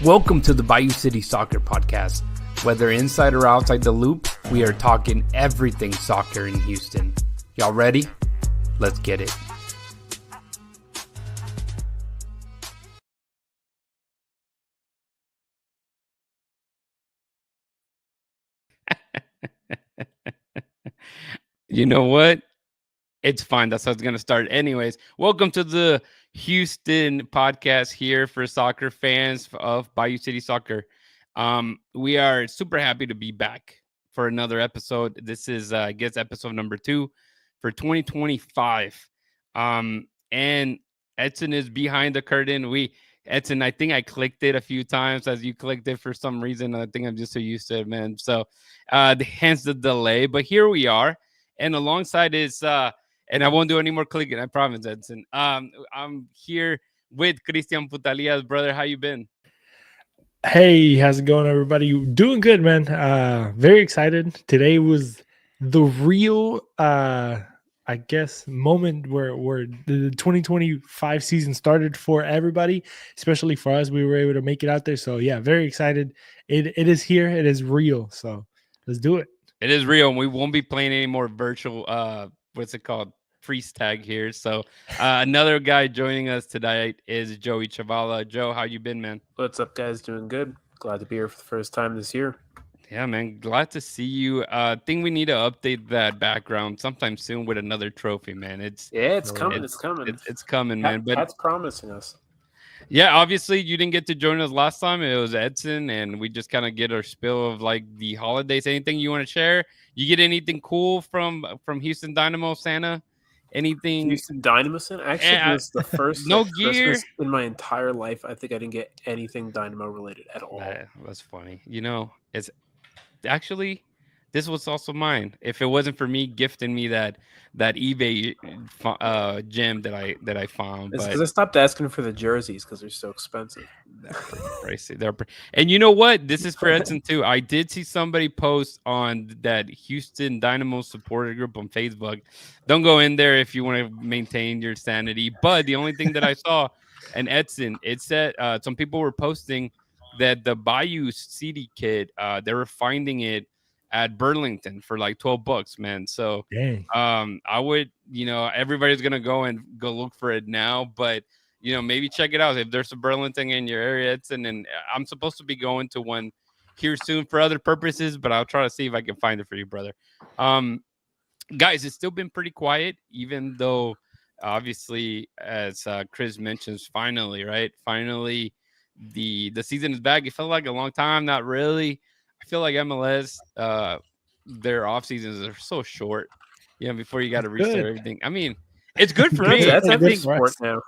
Welcome to the Bayou City Soccer Podcast. Whether inside or outside the loop, we are talking everything soccer in Houston. Y'all ready? Let's get it. You know what? It's fine. That's how it's going to start. Anyways, welcome to the Houston podcast here for soccer fans of Bayou City Soccer. We are super happy to be back for another episode. This is, I guess, episode number 2 for 2025. And Edson is behind the curtain. Edson, I think I clicked it a few times as you clicked it for some reason. I think I'm just so used to it, man. So hence the delay. But here we are. And alongside is... and I won't do any more clicking, I promise, Edson. I'm here with Christian Putalias. Brother, how you been? Hey, how's it going, everybody? Doing good, man. Very excited. Today was the real, I guess, moment where the 2025 season started for everybody, especially for us. We were able to make it out there. So, yeah, very excited. It is here. It is real. So, let's do it. It is real, and we won't be playing any more virtual, what's it called? Priest tag here. So another guy joining us tonight is Joey Chavala. Joe, how you been, man? What's up, guys? Doing good. Glad to be here for the first time this year. Yeah, man. Glad to see you. Think we need to update that background sometime soon with another trophy, man. It's coming. It's coming. It's coming, man. But that's promising us. Yeah, obviously you didn't get to join us last time. It was Edson, and we just kind of get our spill of like the holidays. Anything you want to share? You get anything cool from Houston Dynamo, Santa? Anything? Houston Dynamo Santa? Actually, this is the first no gear Christmas in my entire life. I think I didn't get anything Dynamo related at all. That's funny. You know, it's actually this was also mine. If it wasn't for me gifting me that eBay gem that I found, it's because I stopped asking for the jerseys because they're so expensive. They're pretty pricey. And you know what? This is for Edson too. I did see somebody post on that Houston Dynamo supporter group on Facebook. Don't go in there if you want to maintain your sanity. But the only thing that I saw, and Edson, it said some people were posting that the Bayou City kid, they were finding it at Burlington for like $12, man. So I would, everybody's gonna go look for it now, but maybe check it out if there's a Burlington in your area. And I'm supposed to be going to one here soon for other purposes, but I'll try to see if I can find it for you, brother. Guys, it's still been pretty quiet, even though obviously, as Chris mentions, finally the season is back. It felt like a long time, not really. I feel like MLS, their off seasons are so short. Before you got to restart everything. I mean, it's good for me. That's a big sport now.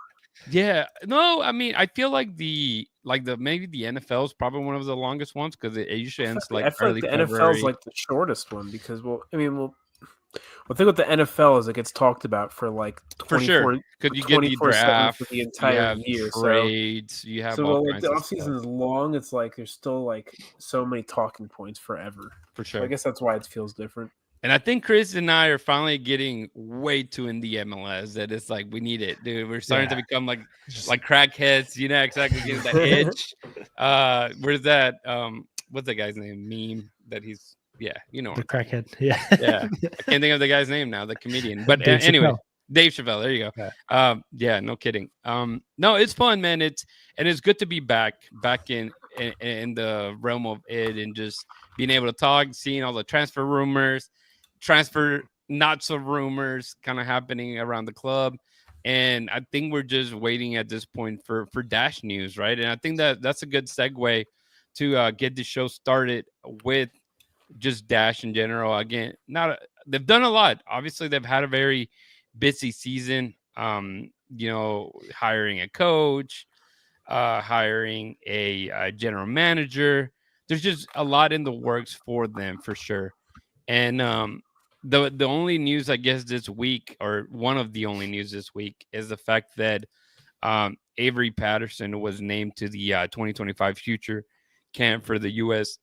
Yeah, no, I mean, I feel like maybe the NFL is probably one of the longest ones because it usually ends like early the February. NFL is like the shortest one because the thing with the NFL is it gets talked about for like 24, for sure, because you get the draft for the entire year. Trades, you have so all like kinds the of off season is long. It's like there's still like so many talking points forever. For sure, so I guess that's why it feels different. And I think Chris and I are finally getting way too in the MLS that it's like we need it, dude. We're starting to become like crackheads, exactly getting that itch. Where's that? What's the guy's name? Meme that he's the crackhead. Yeah. I can't think of the guy's name now, the comedian. But anyway, Dave Chappelle. There you go. Yeah, no kidding. No, it's fun, man. It's good to be back in the realm of it and just being able to talk, seeing all the transfer rumors. Transfer not so rumors kind of happening around the club, and I think we're just waiting at this point for Dash news, right? And I think that's a good segue to get the show started with just Dash in general. Again, they've done a lot. Obviously, they've had a very busy season. Hiring a coach, hiring a general manager. There's just a lot in the works for them for sure. And the only news, I guess, this week, or one of the only news this week, is the fact that Avery Patterson was named to the 2025 future camp for the U.S.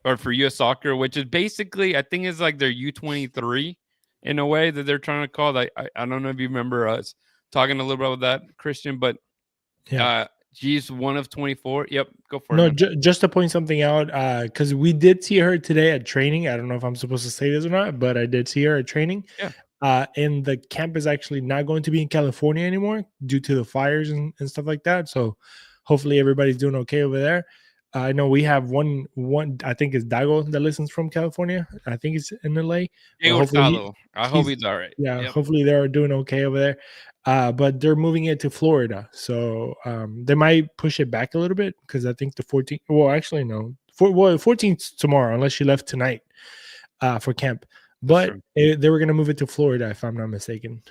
or for U.S. soccer, which is basically, I think, is like their U23 in a way that they're trying to call. I don't know if you remember us talking a little bit about that, Christian, but She's one of 24. Yep, go for No, it. just to point something out, because we did see her today at training. I don't know if I'm supposed to say this or not, but I did see her at training. Yeah. And the camp is actually not going to be in California anymore due to the fires and stuff like that. So hopefully everybody's doing okay over there. I know we have one. I think it's Dago that listens from California. I think it's in LA. But hopefully I hope he's all right. Yeah, yep. Hopefully they're doing okay over there. But they're moving it to Florida, so they might push it back a little bit because I think the 14th. Well, actually, no. 14th tomorrow, unless she left tonight for camp. But they were gonna move it to Florida, if I'm not mistaken.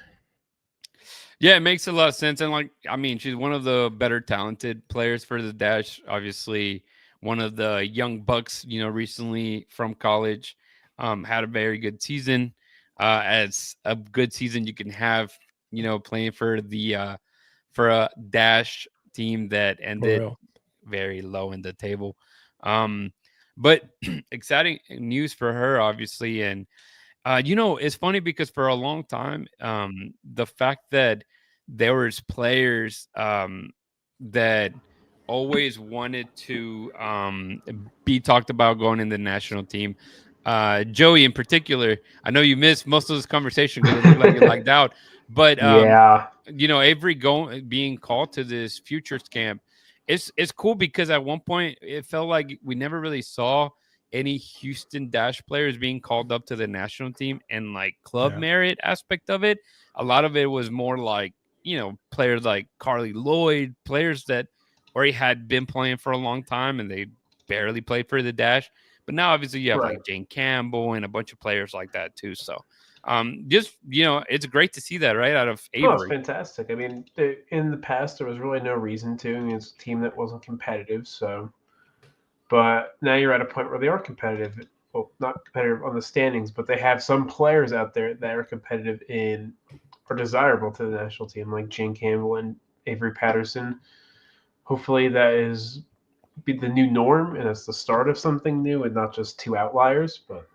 Yeah, it makes a lot of sense. And like, I mean, she's one of the better talented players for the Dash. Obviously, one of the young bucks, recently from college, had a very good season. As a good season you can have, playing for the for a Dash team that ended very low in the table. But exciting news for her, obviously, and it's funny because for a long time, the fact that there was players that always wanted to be talked about going in the national team. Joey, in particular, I know you missed most of this conversation because it looked like you lagged out. But Avery being called to this futures camp, it's cool because at one point it felt like we never really saw any Houston Dash players being called up to the national team and like club merit aspect of it. A lot of it was more like, players like Carly Lloyd, players that already had been playing for a long time and they barely played for the Dash. But now obviously you have like Jane Campbell and a bunch of players like that too. So it's great to see that right out of Avery. Oh, it's fantastic. I mean, in the past there was really no reason to. I mean, it's a team that wasn't competitive, so. But now you're at a point where they are competitive. Well, not competitive on the standings, but they have some players out there that are competitive or desirable to the national team, like Jane Campbell and Avery Patterson. Hopefully that is be the new norm and it's the start of something new and not just two outliers, but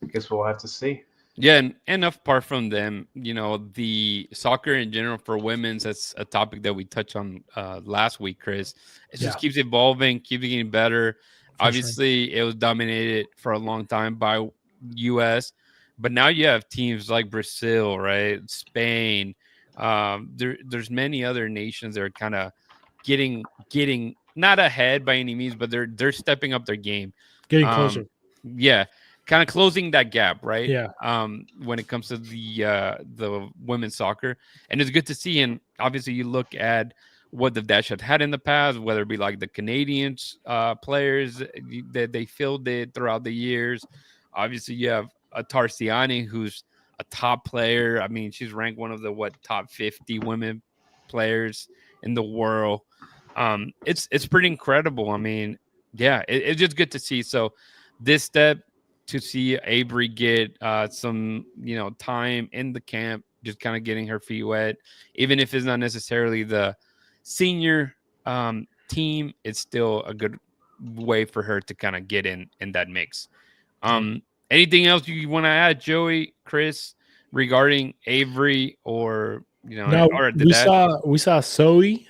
I guess we'll have to see. Yeah, and apart from them, the soccer in general for women's, that's a topic that we touched on last week, Chris. It just keeps evolving, keeps getting better. Obviously, it was dominated for a long time by U.S., but now you have teams like Brazil, right? Spain. There's many other nations that are kind of getting not ahead by any means, but they're stepping up their game, getting closer. Yeah. Kind of closing that gap, right? Yeah. When it comes to the women's soccer, and it's good to see. And obviously, you look at what the Dash had in the past, whether it be like the Canadians players that they fielded throughout the years. Obviously, you have a Tarsiani, who's a top player. I mean, she's ranked one of the top 50 women players in the world. It's pretty incredible. I mean, yeah, it's just good to see. So this step to see Avery get some, time in the camp, just kind of getting her feet wet, even if it's not necessarily the senior team, it's still a good way for her to kind of get in that mix. Anything else you want to add, Joey, Chris, regarding Avery or or we saw Zoe.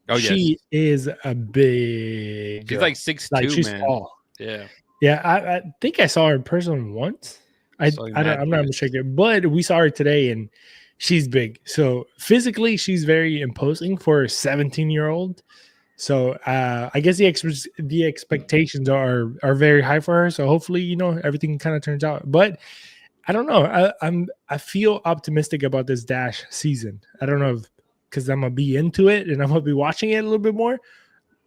Oh, she is a big. She's like 6'2", she's man. Tall. Yeah. Yeah, I think I saw her in person once. I'm not sure, but we saw her today, and she's big. So physically, she's very imposing for a 17-year-old. So I guess the expectations are very high for her. So hopefully, everything kind of turns out. But I don't know. I feel optimistic about this Dash season. I don't know because I'm gonna be into it and I'm gonna be watching it a little bit more,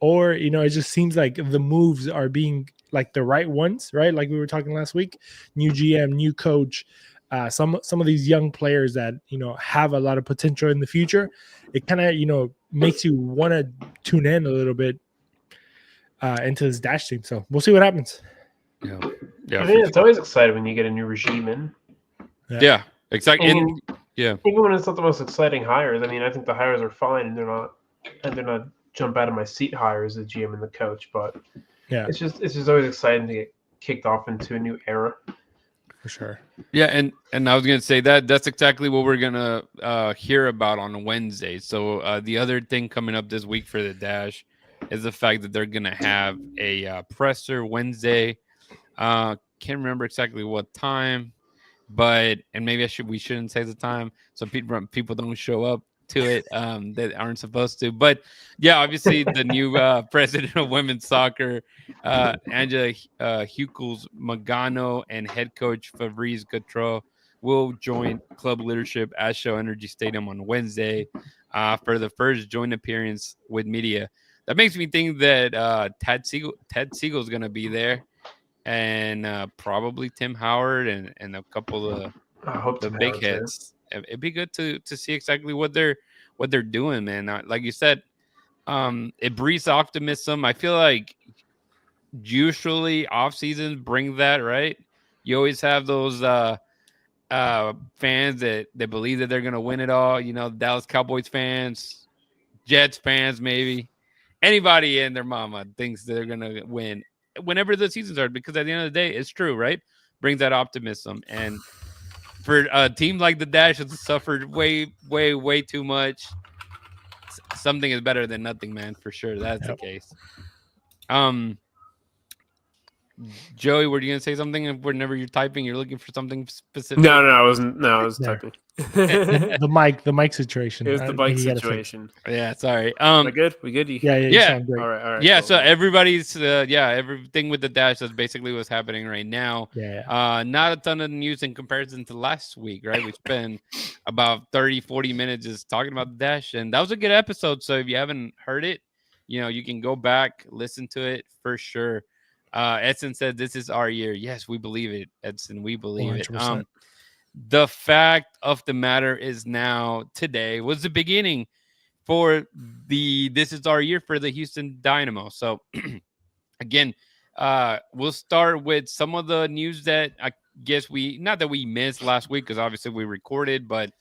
or it just seems like the moves are being like the right ones, right? Like we were talking last week, new GM, new coach, some of these young players that have a lot of potential in the future. It kind of makes you want to tune in a little bit into this Dash team. So we'll see what happens. Yeah. I mean, it's always exciting when you get a new regime in. Yeah, exactly. Even when it's not the most exciting hires, I mean, I think the hires are fine, and they're not jump out of my seat hires, the GM and the coach. But it's just always exciting to get kicked off into a new era. for sure. Yeah, and I was gonna say that's exactly what we're gonna hear about on Wednesday. So the other thing coming up this week for the Dash is the fact that they're gonna have a presser Wednesday. Can't remember exactly what time, but and maybe we shouldn't say the time so people don't show up to it that aren't supposed to. But yeah, obviously the new president of women's soccer, Angela Huckles Magano, and head coach Fabrice Gautreau will join club leadership at Shell Energy Stadium on Wednesday for the first joint appearance with media. That makes me think that Ted Siegel is going to be there, and probably Tim Howard and a couple of the big heads. It'd be good to see exactly what they're doing, man. Like you said, it breeds optimism. I feel like usually off seasons bring that, right? You always have those fans that believe that they're gonna win it all. You know, Dallas Cowboys fans, Jets fans, maybe anybody and their mama thinks they're gonna win whenever the season starts, because at the end of the day, it's true, right? Brings that optimism. And for a team like the Dash that's suffered way too much, something is better than nothing, man, for sure. That's the case. Joey, were you gonna say something? Whenever you're typing, you're looking for something specific. No, I wasn't. No, I was typing. the mic situation. It was the mic situation. Yeah, sorry. We good? We good? Yeah. You sound great. All right. Yeah, cool. So everybody's everything with the Dash, that's basically what's happening right now. Yeah. Not a ton of news in comparison to last week, right? We spent about 30-40 minutes just talking about the Dash, and that was a good episode. So if you haven't heard it, you can go back, listen to it for sure. Edson said, "This is our year." Yes, we believe it, Edson. We believe 100%. It. The fact of the matter is, now today was the beginning for "This is our year" for the Houston Dynamo. So again, we'll start with some of the news that I guess not that we missed last week, because obviously we recorded, but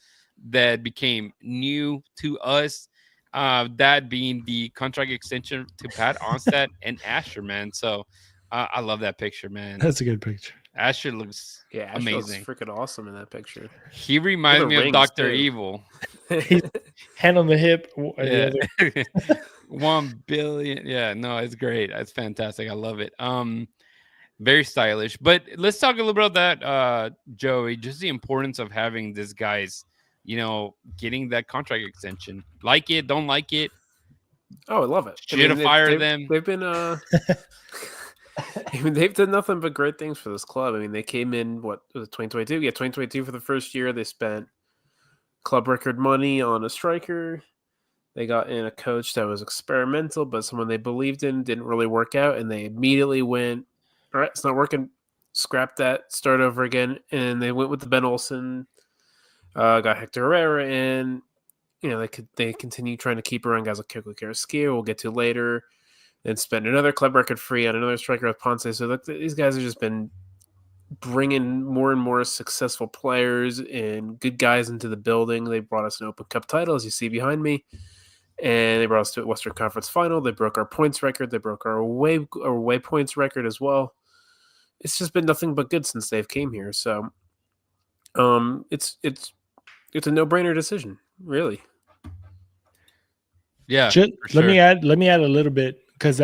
that became new to us. That being the contract extension to Pat Onstad and Asher, man. So I love that picture, man. That's a good picture. Asher looks amazing. Looks freaking awesome in that picture. He reminds me of Dr. Evil. Hand on the hip. Yeah. 1 billion. Yeah, no, it's great. It's fantastic. I love it. Very stylish. But let's talk a little bit about that, Joey. Just the importance of having these guys, getting that contract extension. Like it, don't like it. Oh, I love it. Should fire them. They've been they've done nothing but great things for this club. I mean, they came in, what was it, 2022? Yeah, 2022 for the first year. They spent club record money on a striker. They got in a coach that was experimental, but someone they believed in. Didn't really work out, and they immediately went, all right, it's not working. Scrap that, start over again. And they went with the Ben Olsen, got Hector Herrera in. They continue trying to keep around guys like Kiko Carrasquillo, we'll get to later. Then spend another club record free on another striker with Ponce. So these guys have just been bringing more and more successful players and good guys into the building. They brought us an Open Cup title, as you see behind me, and they brought us to a Western Conference final. They broke our points record. They broke our away points record as well. It's just been nothing but good since they've came here. So, it's a no-brainer decision, really. Yeah. Let me add a little bit, because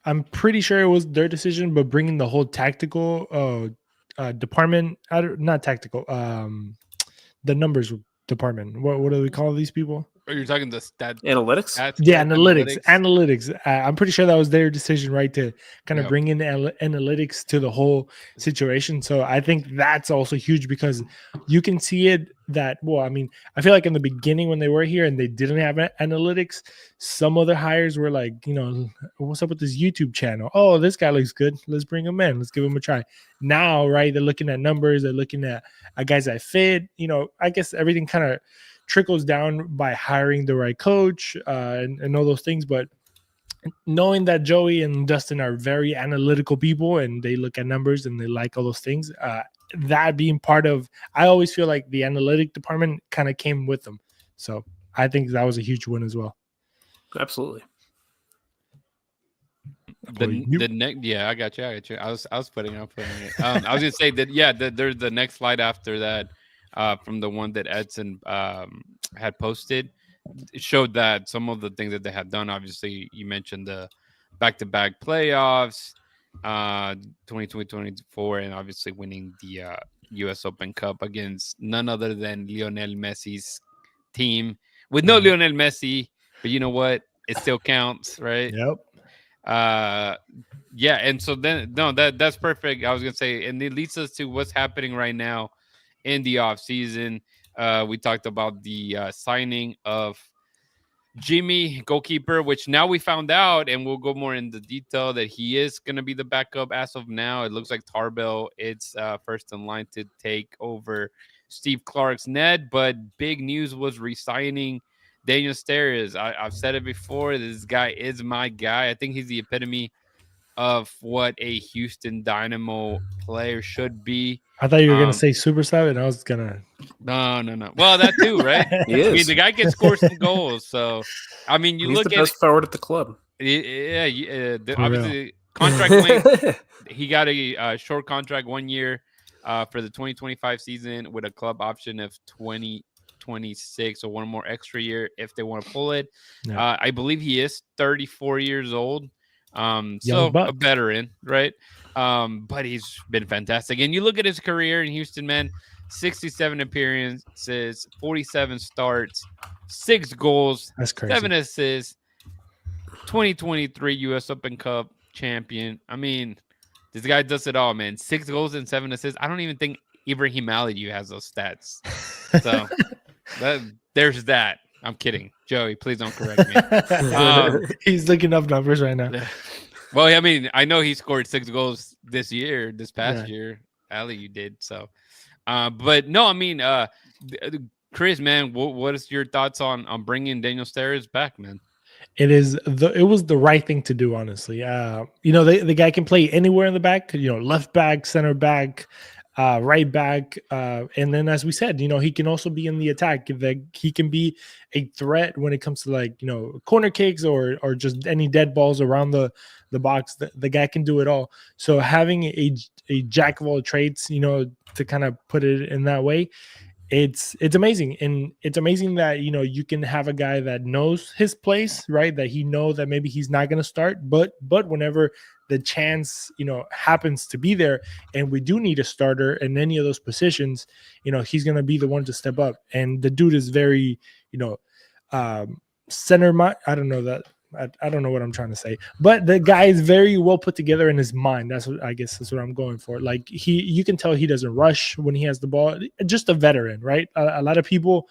I'm pretty sure it was their decision, but bringing the whole tactical department, not tactical, the numbers department. What do we call these people? Are you talking the analytics? Analytics. I'm pretty sure that was their decision, right? To kind of bring in analytics to the whole situation. So I think that's also huge, because you can see it that, I feel like in the beginning when they were here and they didn't have analytics, some other hires were like, what's up with this YouTube channel? Oh, this guy looks good. Let's bring him in. Let's give him a try. Now, right, they're looking at numbers. They're looking at guys that fit. I guess everything kind of trickles down by hiring the right coach and all those things. But knowing that Joey and Dustin are very analytical people and they look at numbers and they like all those things, that being part of, I always feel like the analytic department kind of came with them. So I think that was a huge win as well. Absolutely. The next, yeah, I got you. I was putting it. I was gonna say that, yeah, there's the next slide after that, from the one that Edson had posted. It showed that some of the things that they had done. Obviously, you mentioned the back-to-back playoffs, 2024, and obviously winning the U.S. Open Cup against none other than Lionel Messi's team, with no Lionel Messi. But you know what? It still counts, right? Yep. Yeah, and so then that's perfect. I was gonna say, and it leads us to what's happening right now in the off season. We talked about the signing of Jimmy, goalkeeper, which now we found out, and we'll go more into detail, that he is going to be the backup as of now. It looks like Tarbell it's first in line to take over Steve Clark's net, but big news was resigning Daniel Steres. I've said it before. This guy is my guy. I think he's the epitome of what a Houston Dynamo player should be. I thought you were gonna say super sub, and I was gonna. No. Well, that too, right? He is. I mean, the guy can score some goals. So, I mean, He's the best forward at the club. Yeah. Obviously, contract length. He got a short contract, 1 year, for the 2025 season, with a club option of 2026, or one more extra year if they want to pull it. Yeah. I believe he is 34 years old. So a veteran, right? But he's been fantastic. And you look at his career in Houston, man, 67 appearances, 47 starts, 6 goals, that's crazy, 7 assists, 2023 U.S. Open Cup champion. I mean, this guy does it all, man. 6 goals and 7 assists. I don't even think Ibrahim Aliou has those stats. So there's that. I'm kidding. Joey, please don't correct me. He's looking up numbers right now. Well, I mean, I know he scored 6 goals this past year. Aliou did. So, but no, I mean, Chris, man, what is your thoughts on bringing Daniel Steres back, man? It was the right thing to do, honestly. The guy can play anywhere in the back, left back, center back, right back, and then, as we said, he can also be in the attack. He can be a threat when it comes to corner kicks or just any dead balls around the box. The guy can do it all. So having a jack of all trades, to kind of put it in that way, it's amazing. And it's amazing that you can have a guy that knows his place, right? That he knows that maybe he's not going to start, but whenever the chance happens to be there, and we do need a starter in any of those positions, he's going to be the one to step up. And the dude is very center. I don't know that. I don't know what I'm trying to say, but the guy is very well put together in his mind. That's what I'm going for. Like, you can tell he doesn't rush when he has the ball. Just a veteran, right? A lot of people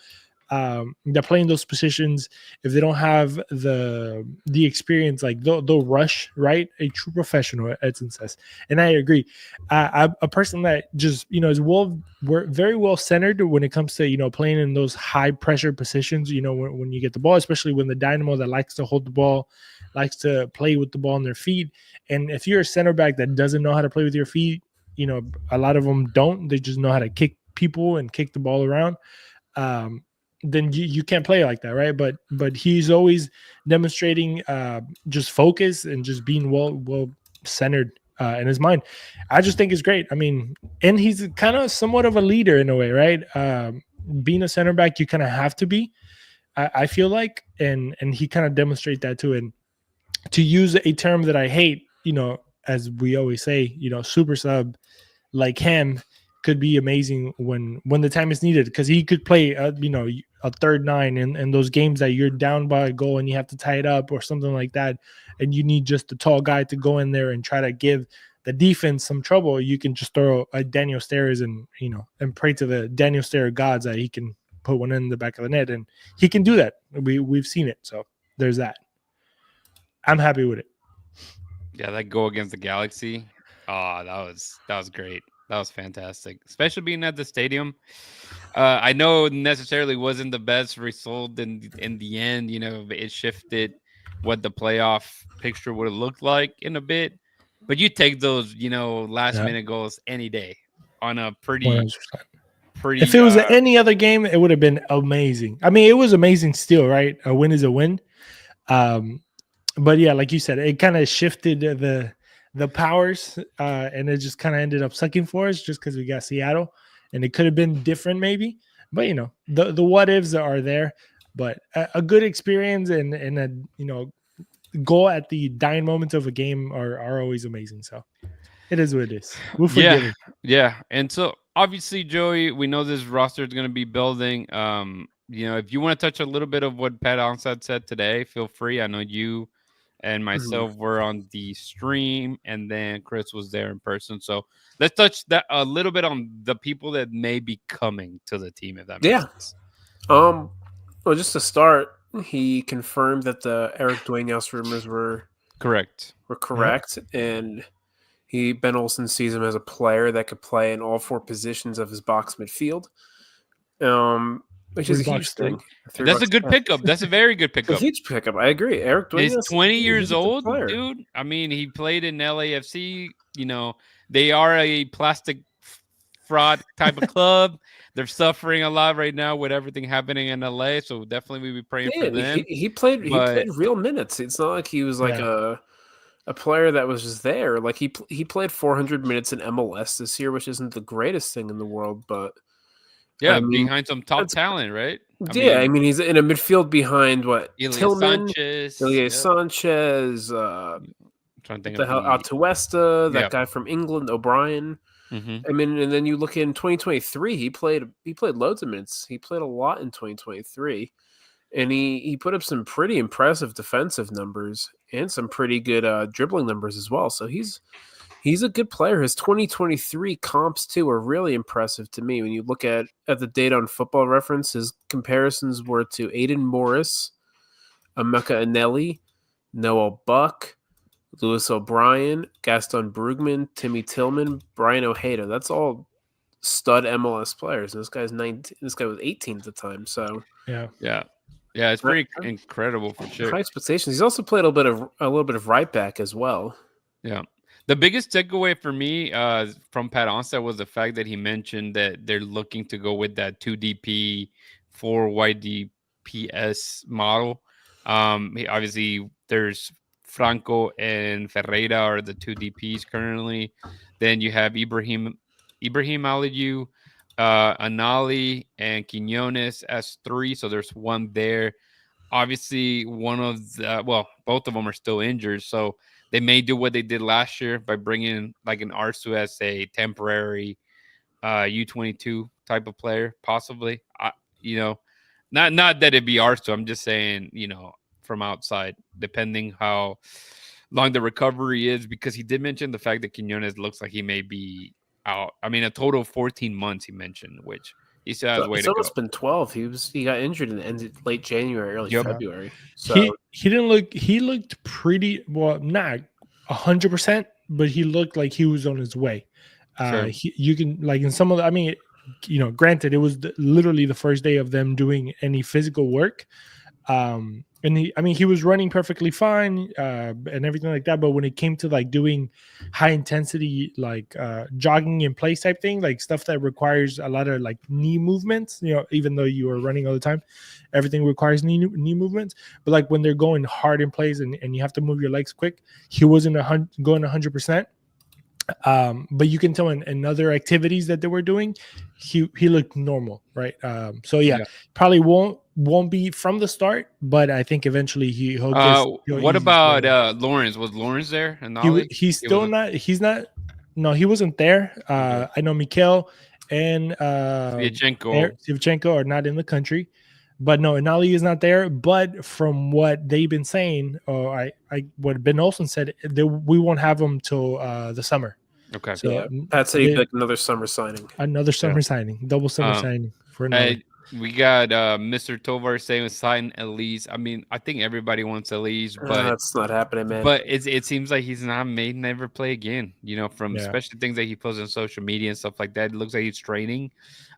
that play in those positions, if they don't have the experience, like they'll rush, right? A true professional, Edson says, and I agree. A person that just is very well centered when it comes to playing in those high pressure positions. When you get the ball, especially when the Dynamo that likes to hold the ball, likes to play with the ball on their feet. And if you're a center back that doesn't know how to play with your feet, a lot of them don't. They just know how to kick people and kick the ball around. Then you can't play like that, right? But he's always demonstrating just focus and just being well centered in his mind. I just think it's great. I mean, and he's kind of somewhat of a leader in a way, right? Being a center back, you kind of have to be, I feel like, and he kind of demonstrates that too. And to use a term that I hate, as we always say, super sub like him could be amazing when the time is needed, because he could play a third 9 in those games that you're down by a goal and you have to tie it up or something like that, and you need just a tall guy to go in there and try to give the defense some trouble. You can just throw a Daniel Steres and pray to the Daniel Steres gods that he can put one in the back of the net, and he can do that. We've seen it, so there's that. I'm happy with it. Yeah, that goal against the Galaxy, that was great. That was fantastic, especially being at the stadium. I know it necessarily wasn't the best result in the end. It shifted what the playoff picture would have looked like in a bit. But you take those, last minute goals any day on a pretty. 100%. If it was any other game, it would have been amazing. I mean, it was amazing still, right? A win is a win. but yeah, like you said, it kind of shifted the powers, and it just kind of ended up sucking for us just because we got Seattle, and it could have been different maybe. But the what ifs are there. But a good experience and a goal at the dying moments of a game are always amazing. So it is what it is. We'll forgive it. Yeah. And so obviously, Joey, we know this roster is going to be building. If you want to touch a little bit of what Pat Onsad said today, feel free. I know you and myself were on the stream, and then Chris was there in person. So let's touch that a little bit on the people that may be coming to the team, if that makes sense. Well, just to start, he confirmed that the Eric Dueñas rumors were correct, yep. And Ben Olsen sees him as a player that could play in all 4 positions of his box midfield. Which is a huge thing. That's a good pickup. That's a very good pickup. A huge pickup. I agree. Eric Dueñas is 20 years old, dude. I mean, he played in LAFC. They are a plastic fraud type of club. They're suffering a lot right now with everything happening in LA. So definitely we'll be praying for them. He played real minutes. It's not like he was like a player that was just there. Like he played 400 minutes in MLS this year, which isn't the greatest thing in the world, but behind some top talent, right? I mean, he's in a midfield behind what? Tillman, Sanchez, trying to think of Atuesta, that guy from England, O'Brien. I mean, and then you look in 2023, he played loads of minutes. He played a lot in 2023, and he put up some pretty impressive defensive numbers and some pretty good dribbling numbers as well. So he's a good player. His 2023 comps too are really impressive to me. When you look at the data on Football Reference, his comparisons were to Aiden Morris, Emeka Anelli, Noah Buck, Lewis O'Brien, Gaston Brugman, Timmy Tillman, Brian Ojeda. That's all stud MLS players. And this guy's 19. This guy was 18 at the time. So yeah, it's pretty incredible for sure. High expectations. He's also played a little bit of right back as well. Yeah. The biggest takeaway for me from Pat Onstad was the fact that he mentioned that they're looking to go with that 2DP, 4YDPS model. Obviously, there's Franco and Ferreira are the 2 DPs currently. Then you have Ibrahim Aliyu, Anali, and Quinones as 3. So there's one there. Obviously, both of them are still injured. So they may do what they did last year by bringing like an Arsu as a temporary U22 type of player, possibly. Not that it'd be Arsu. I'm just saying, from outside, depending how long the recovery is, because he did mention the fact that Quinones looks like he may be out. I mean, a total of 14 months he mentioned, which he still has way to go. It's almost been 12. He got injured in the end of late January, early February. So he didn't look. He looked pretty well, not 100%, but he looked like he was on his way. Sure. You can like in some of the. I mean, granted, it was literally the first day of them doing any physical work. And he was running perfectly fine and everything like that. But when it came to like doing high intensity, like jogging in place type thing, like stuff that requires a lot of like knee movements, even though you are running all the time, everything requires knee movements. But like when they're going hard in place and you have to move your legs quick, he wasn't going 100%. But you can tell in other activities that they were doing, he looked normal, right? Probably won't be from the start, but I think eventually he'll what about Lawrence? Was Lawrence there? He's still not. He's not. No, he wasn't there. Okay. I know Mikel and Shevchenko are not in the country, but no, Anali is not there. But from what they've been saying, what Ben Olsen said, we won't have him till the summer. Okay. So Pat said he'd like another summer signing. Another summer signing, double summer signing for another. We got Mr. Tovar saying sign Elise. I mean, I think everybody wants Elise, but that's not happening, man. But it seems like he's not made never play again. From especially things that he posts on social media and stuff like that. It looks like he's training,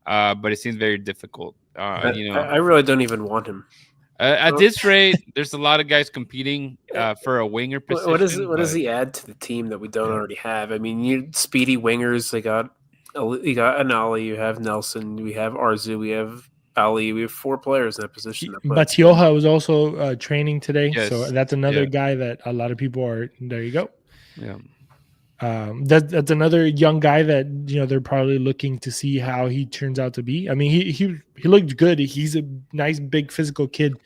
but it seems very difficult. I really don't even want him. At this rate, there's a lot of guys competing for a winger position. What does he add to the team that we don't already have? I mean, you speedy wingers. You got Anali, you have Nelson, we have Arzu, we have Ali. We have 4 players in that position. Batioja was also training today, so that's another Yeah. guy that a lot of people are. There you go. Yeah. That's another young guy that they're probably looking to see how he turns out to be. I mean, he looked good. He's a nice big physical kid.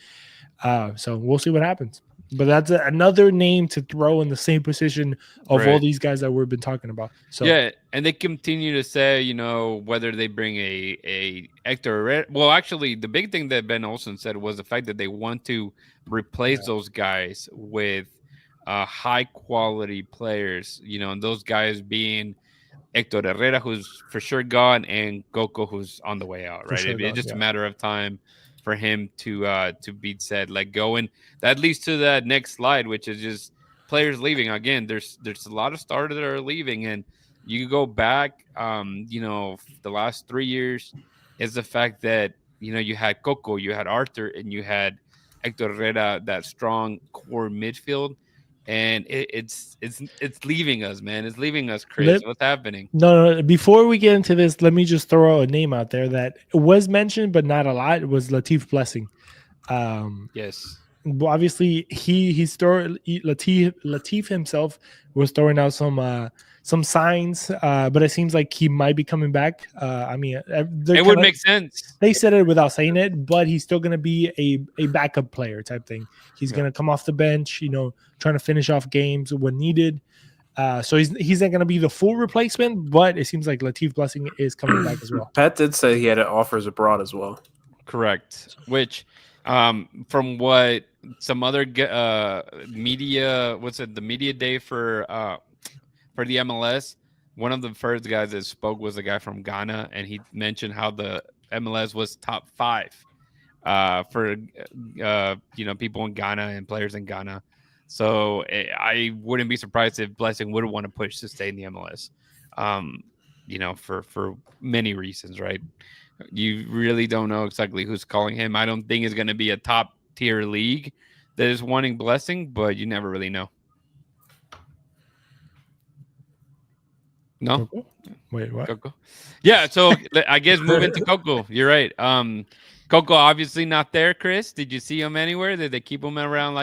So we'll see what happens. But that's another name to throw in the same position of all these guys that we've been talking about. So yeah, and they continue to say, whether they bring a Hector. Well, actually, the big thing that Ben Olsen said was the fact that they want to replace those guys with high quality players. And those guys being Hector Herrera, who's for sure gone, and Coco, who's on the way out. Right, it's just a matter of time for him to be said let go, and that leads to that next slide, which is just players leaving. Again, there's a lot of starters that are leaving, and you go back, the last 3 years is the fact that you had Coco, you had Arthur, and you had Hector Herrera, that strong core midfield. And it's leaving us, man. It's leaving us, Chris. What's happening? No. Before we get into this, let me just throw a name out there that was mentioned, but not a lot. It was Latif Blessing. Yes. Well, obviously, Latif himself was throwing out some signs, but it seems like he might be coming back. I mean, it would make sense. They said it without saying it, but he's still going to be a backup player type thing. He's going to come off the bench, trying to finish off games when needed. So he's not going to be the full replacement, but it seems like Latif Blessing is coming back as well. Pat did say he had offers abroad as well. Correct. Which, from what some other media, the media day for the MLS, one of the first guys that spoke was a guy from Ghana, and he mentioned how the MLS was top 5 for people in Ghana and players in Ghana. So I wouldn't be surprised if Blessing would want to push to stay in the MLS, for many reasons, right? You really don't know exactly who's calling him. I don't think it's going to be a top tier league that is wanting Blessing, but you never really know. No? Coco? Wait, what? Coco? Yeah, so I guess moving to Coco. You're right. Coco obviously not there, Chris. Did you see him anywhere? Did they keep him around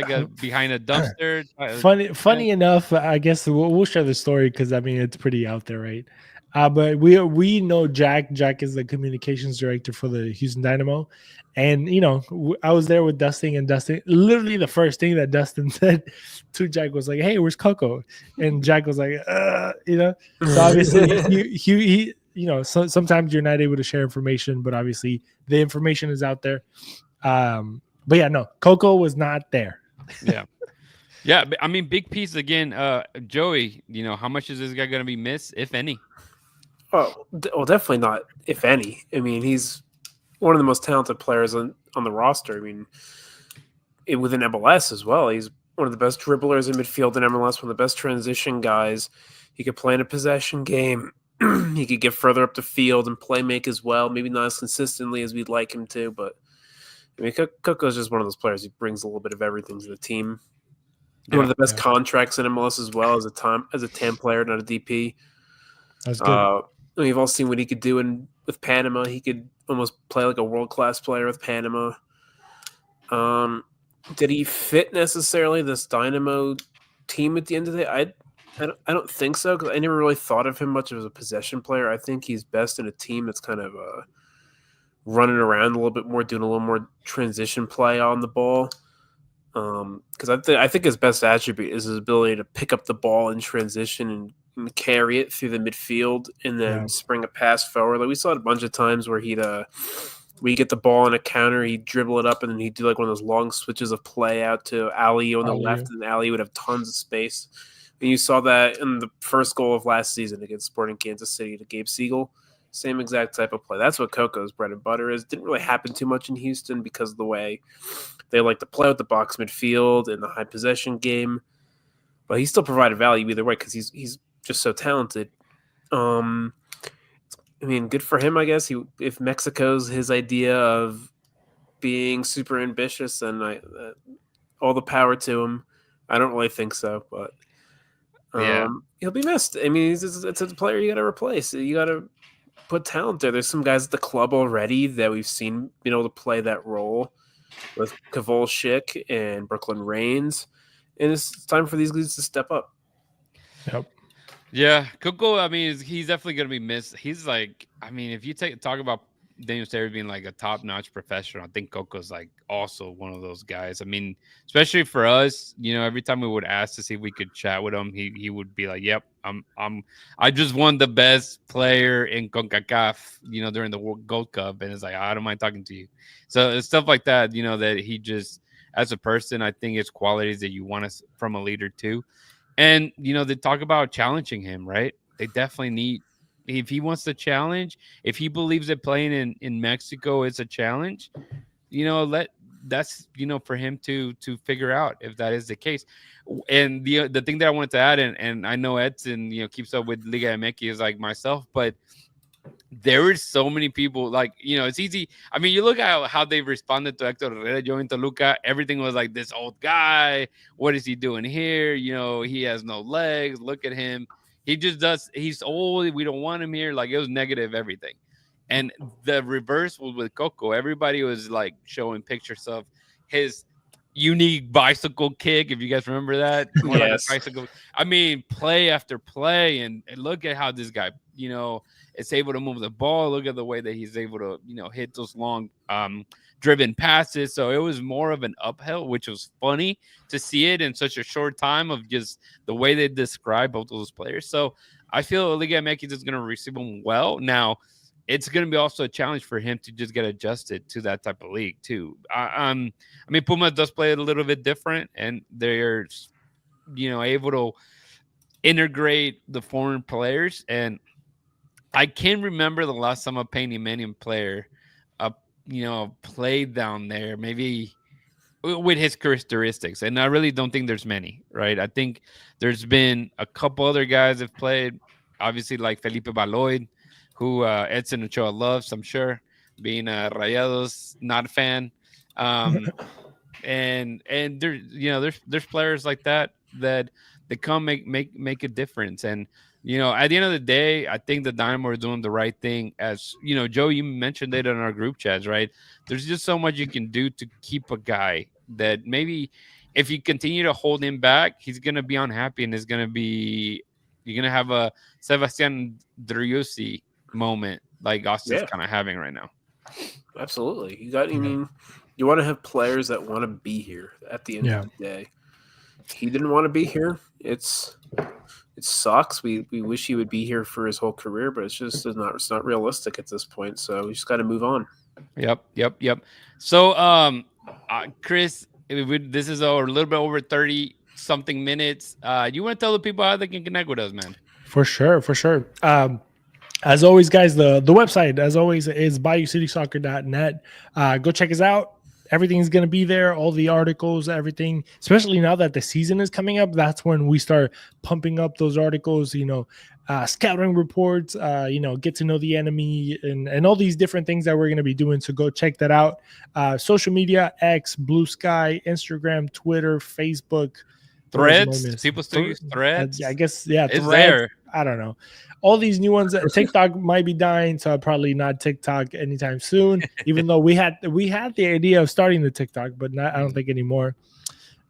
behind a dumpster? Funny enough, I guess we'll share the story because I mean it's pretty out there, right? But we know Jack. Jack is the communications director for the Houston Dynamo, and I was there with Dustin, and Dustin, literally the first thing that Dustin said to Jack was like, "Hey, where's Coco?" And Jack was like, So obviously he sometimes you're not able to share information, but obviously the information is out there. But yeah, no, Coco was not there. Yeah. But, I mean, big piece again. Joey, how much is this guy going to be missed, if any? Well, definitely not, if any. I mean, he's one of the most talented players on the roster. I mean, within MLS as well. He's one of the best dribblers in midfield in MLS, one of the best transition guys. He could play in a possession game. He could get further up the field and play make as well. Maybe not as consistently as we'd like him to, but I mean, Coco's just one of those players who brings a little bit of everything to the team. One of the best contracts in MLS as well as a TAM player, not a DP. That's good. We've all seen what he could do with Panama. He could almost play like a world-class player with Panama. Did he fit necessarily this Dynamo team at the end of the day? I don't think so, because I never really thought of him much as a possession player. I think he's best in a team that's kind of running around a little bit more, doing a little more transition play on the ball. Because I think his best attribute is his ability to pick up the ball in transition and carry it through the midfield and then spring a pass forward. Like we saw it a bunch of times where he'd get the ball on a counter, he'd dribble it up, and then he'd do like one of those long switches of play out to Ali on the left, and Ali would have tons of space. And you saw that in the first goal of last season against Sporting Kansas City to Gabe Siegel. Same exact type of play. That's what Coco's bread and butter is. Didn't really happen too much in Houston because of the way they like to play with the box midfield and the high possession game. But he still provided value either way because he's just so talented. I mean, good for him, I guess. If Mexico's his idea of being super ambitious, then all the power to him. I don't really think so, but he'll be missed. I mean, it's a player you got to replace. You got to put talent there. There's some guys at the club already that we've seen being able to play that role with Kovalchik and Brooklyn Reigns, and it's time for these guys to step up. Yep. Yeah, Coco. I mean, he's definitely gonna be missed. He's like, I mean, if you talk about Daniel Sterry being like a top-notch professional, I think Coco's like also one of those guys. I mean, especially for us, every time we would ask to see if we could chat with him, he would be like, "Yep, I just won the best player in CONCACAF, during the World Gold Cup," and it's like, I don't mind talking to you. So it's stuff like that, that he just, as a person, I think it's qualities that you want from a leader too. And, they talk about challenging him, right? They definitely need, if he wants to challenge, if he believes that playing in Mexico is a challenge, that's, for him to figure out if that is the case. And the thing that I wanted to add, and I know Edson, keeps up with Liga MX is like myself, but there is so many people, like, it's easy. I mean, you look at how they responded to Hector Herrera joining Toluca. Everything was like, this old guy, what is he doing here? He has no legs. Look at him. He's old. We don't want him here. Like, it was negative everything. And the reverse was with Coco. Everybody was like showing pictures of his unique bicycle kick, if you guys remember that. More like a bicycle. I mean, play after play, and look at how this guy, is able to move the ball. Look at the way that he's able to, hit those long driven passes. So it was more of an uphill, which was funny to see it in such a short time of just the way they describe both those players. So I feel Liga MX is going to receive him well. Now, it's going to be also a challenge for him to just get adjusted to that type of league too. I mean, Puma does play it a little bit different, and they're, able to integrate the foreign players. And I can't remember the last time a Panamanian player, played down there, maybe with his characteristics. And I really don't think there's many, right? I think there's been a couple other guys that have played, obviously, like Felipe Baloy, who Edson Ochoa loves, I'm sure, being a Rayados not a fan. And there's players like that come make a difference. And at the end of the day, I think the Dynamo are doing the right thing. As Joe, you mentioned it in our group chats, right? There's just so much you can do to keep a guy that maybe if you continue to hold him back, he's gonna be unhappy, and you're gonna have a Sebastian Driussi moment like Austin's kind of having right now. Absolutely. I mean, you want to have players that want to be here at the end of the day. He didn't want to be here. It sucks. We wish he would be here for his whole career, but it's not realistic at this point. So we just got to move on. Yep. So, Chris, this is a little bit over 30 something minutes. You want to tell the people how they can connect with us, man? For sure. As always, guys, the website, as always, is BayouCitySoccer.net. Go check us out. Everything's going to be there, all the articles, everything, especially now that the season is coming up. That's when we start pumping up those articles, scouting reports, get to know the enemy and all these different things that we're going to be doing. So go check that out. Social media, X, Blue Sky, Instagram, Twitter, Facebook. Threads? People still use Threads? I guess, Threads. There. I don't know. All these new ones. TikTok might be dying, so probably not TikTok anytime soon. Even though we had the idea of starting the TikTok, but I don't think anymore.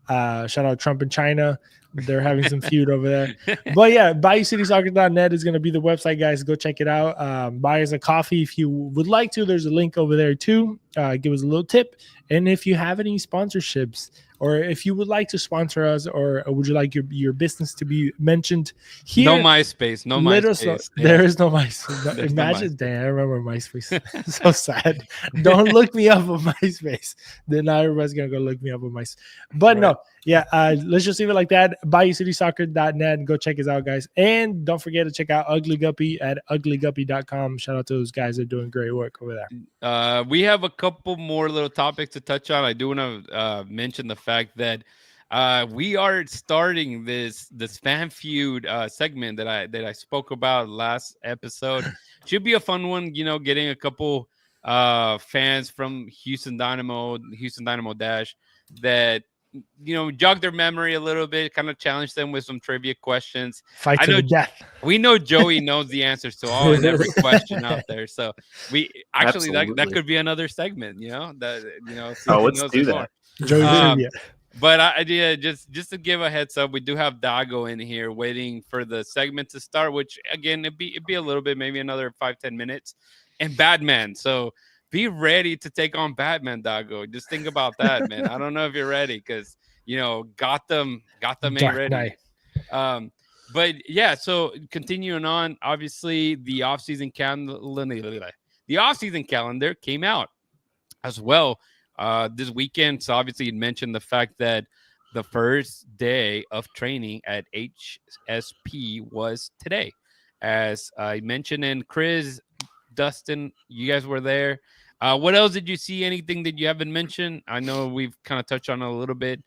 Shout out Trump and China. They're having some feud over there. But yeah, BayouCitySoccer.net is going to be the website, guys. Go check it out. Buy us a coffee if you would like to. There's a link over there too. Give us a little tip. And if you have any sponsorships, or if you would like to sponsor us, or would you like your business to be mentioned here? No MySpace. No MySpace. There is no MySpace. Imagine, damn, I remember MySpace. So sad. Don't look me up on MySpace. Then now everybody's going to go look me up on MySpace. But no, let's just leave it like that. BayouCitySoccer.net. Go check us out, guys. And don't forget to check out Ugly Guppy at uglyguppy.com. Shout out to those guys that are doing great work over there. We have a couple more little topics to touch on. I do want to mention the fact that we are starting this fan feud segment that I spoke about last episode. Should be a fun one, getting a couple fans from Houston Dynamo Dash that jog their memory a little bit, kind of challenge them with some trivia questions. Fight to the death. We know Joey knows the answers to all and every question out there. So we actually that could be another segment, let's do that. Joey trivia. But just to give a heads up, we do have Dago in here waiting for the segment to start, which again it'd be a little bit, maybe another 5-10 minutes. And Batman, so be ready to take on Batman, Dago. Just think about that, man. I don't know if you're ready because Gotham ain't ready. But yeah, so continuing on, obviously the off-season calendar came out as well this weekend. So obviously you mentioned the fact that the first day of training at HSP was today. As I mentioned, and Chris, Dustin, you guys were there. What else did you see? Anything that you haven't mentioned? I know we've kind of touched on it a little bit.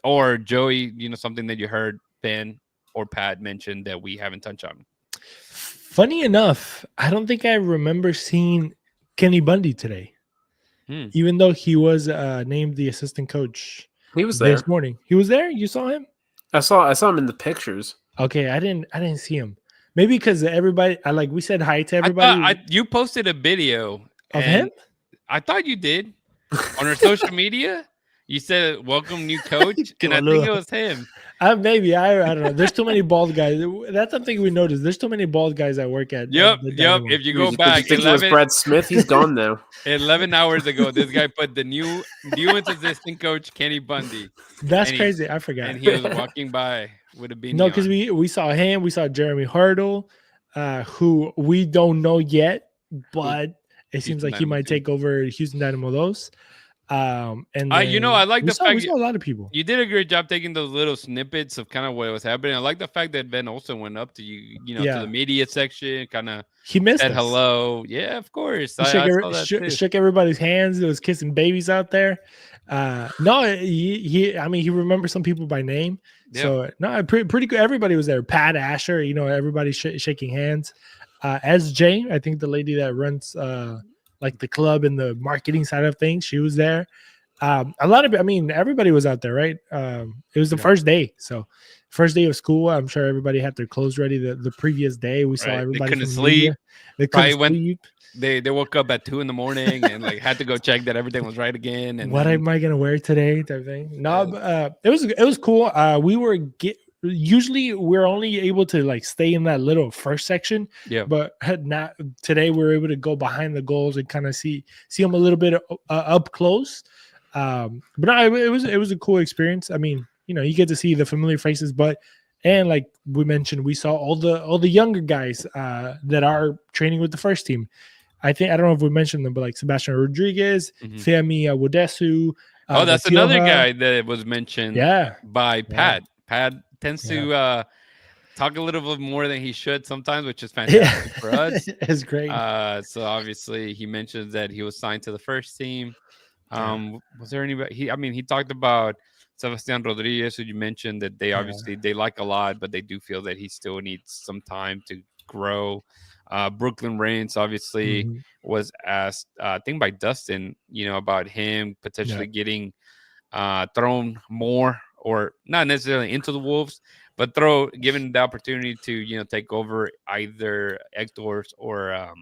Or Joey, something that you heard Ben or Pat mention that we haven't touched on. Funny enough, I don't think I remember seeing Kenny Bundy today, even though he was named the assistant coach. He was there this morning. He was there. You saw him? I saw him in the pictures. Okay, I didn't see him. Maybe because everybody, we said hi to everybody. You posted a video of him. I thought you did on our social media. You said, welcome, new coach, and I think it was him. Maybe. I don't know. There's too many bald guys. That's something we noticed. There's too many bald guys that work at Yep. If you go back, you think it was Brad Smith? He's gone now. 11 hours ago, this guy put the new assistant coach, Kenny Bundy. That's crazy. I forgot. And he was walking by with a beanie. No, because we saw him. We saw Jeremy Hurdle, who we don't know yet, but it seems like he might take over Houston Dynamo those. And I like the fact we saw a lot of people. You did a great job taking those little snippets of kind of what was happening. I like the fact that Ben also went up to to the media section, kind of he missed said hello. Yeah, of course. He shook everybody's hands. It was kissing babies out there. He remembers some people by name. Yeah. So no, pretty good. Everybody was there. Pat Asher, everybody shaking hands. SJ, I think the lady that runs the club and the marketing side of things, she was there. Everybody was out there, right? It was the first day. So first day of school, I'm sure everybody had their clothes ready the previous day. We saw everybody. They couldn't sleep. They couldn't sleep. They woke up at 2 a.m. and had to go check that everything was right again. And am I gonna wear today? Type thing. No, it was cool. Usually we're only able to stay in that little first section. Yeah. But not today. We're able to go behind the goals and kind of see them a little bit up close. But no, it was a cool experience. I mean, you get to see the familiar faces, and like we mentioned, we saw all the younger guys that are training with the first team. I don't know if we mentioned them, but Sebastian Rodriguez, Femi Awodesu. That's another guy that was mentioned. By Pat. Yeah. Pat tends to talk a little bit more than he should sometimes, which is fantastic for us. It's great. So obviously he mentions that he was signed to the first team. Was there anybody? He talked about Sebastian Rodriguez, who you mentioned that they obviously they like a lot, but they do feel that he still needs some time to grow. Brooklyn Reigns obviously was asked, I think by Dustin, about him potentially getting thrown more, or not necessarily into the Wolves, but given the opportunity to take over either Hector's or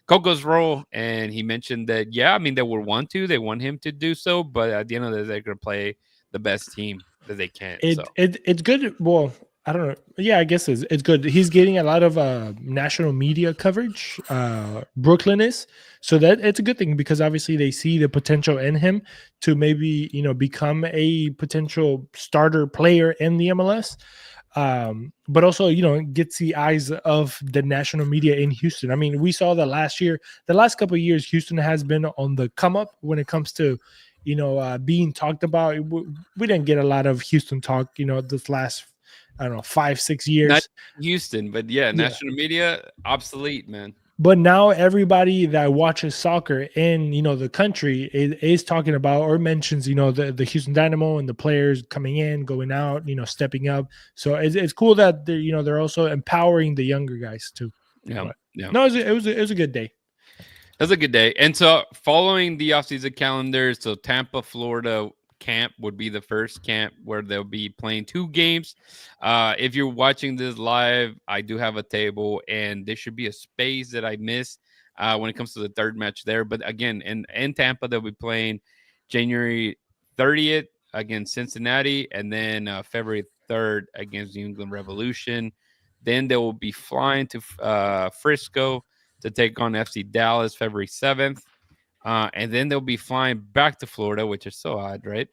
Coco's role. And he mentioned that they would want him to do so, but at the end of the day, they're going to play the best team that they can. It's good. Well, I don't know. Yeah, I guess it's good. He's getting a lot of national media coverage. Brooklyn is, so that it's a good thing because obviously they see the potential in him to maybe become a potential starter player in the MLS. But also gets the eyes of the national media in Houston. I mean, we saw that last year. The last couple of years, Houston has been on the come up when it comes to being talked about. We didn't get a lot of Houston talk. This last 5-6 years. Not Houston, but national media obsolete, man. But now everybody that watches soccer in the country is talking about or mentions the Houston Dynamo and the players coming in, going out, stepping up. So it's cool that they're also empowering the younger guys too. Yeah. No, it was a good day. That's a good day. And so following the offseason calendar, so Tampa, Florida camp would be the first camp where they'll be playing 2 games. If you're watching this live, I do have a table, and there should be a space that I missed when it comes to the third match there. But again, in Tampa, they'll be playing January 30th against Cincinnati, and then February 3rd against New England Revolution. Then they will be flying to Frisco to take on FC Dallas February 7th. And then they'll be flying back to Florida, which is so odd, right?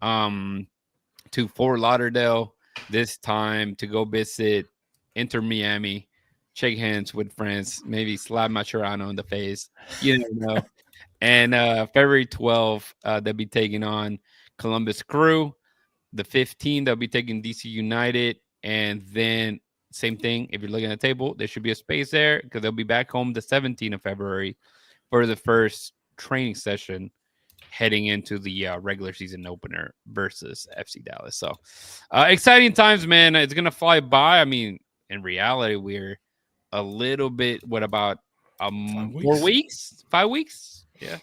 To Fort Lauderdale this time to go visit Inter Miami, shake hands with friends, maybe slap Mascherano in the face. You never know. And February 12th, they'll be taking on Columbus Crew. The 15th, they'll be taking DC United. And then same thing, if you're looking at the table, there should be a space there because they'll be back home the 17th of February for the first training session heading into the regular season opener versus FC Dallas. So exciting times, man. It's going to fly by. I mean, in reality, we're a little bit, what about 4 weeks? 5 weeks? Yeah.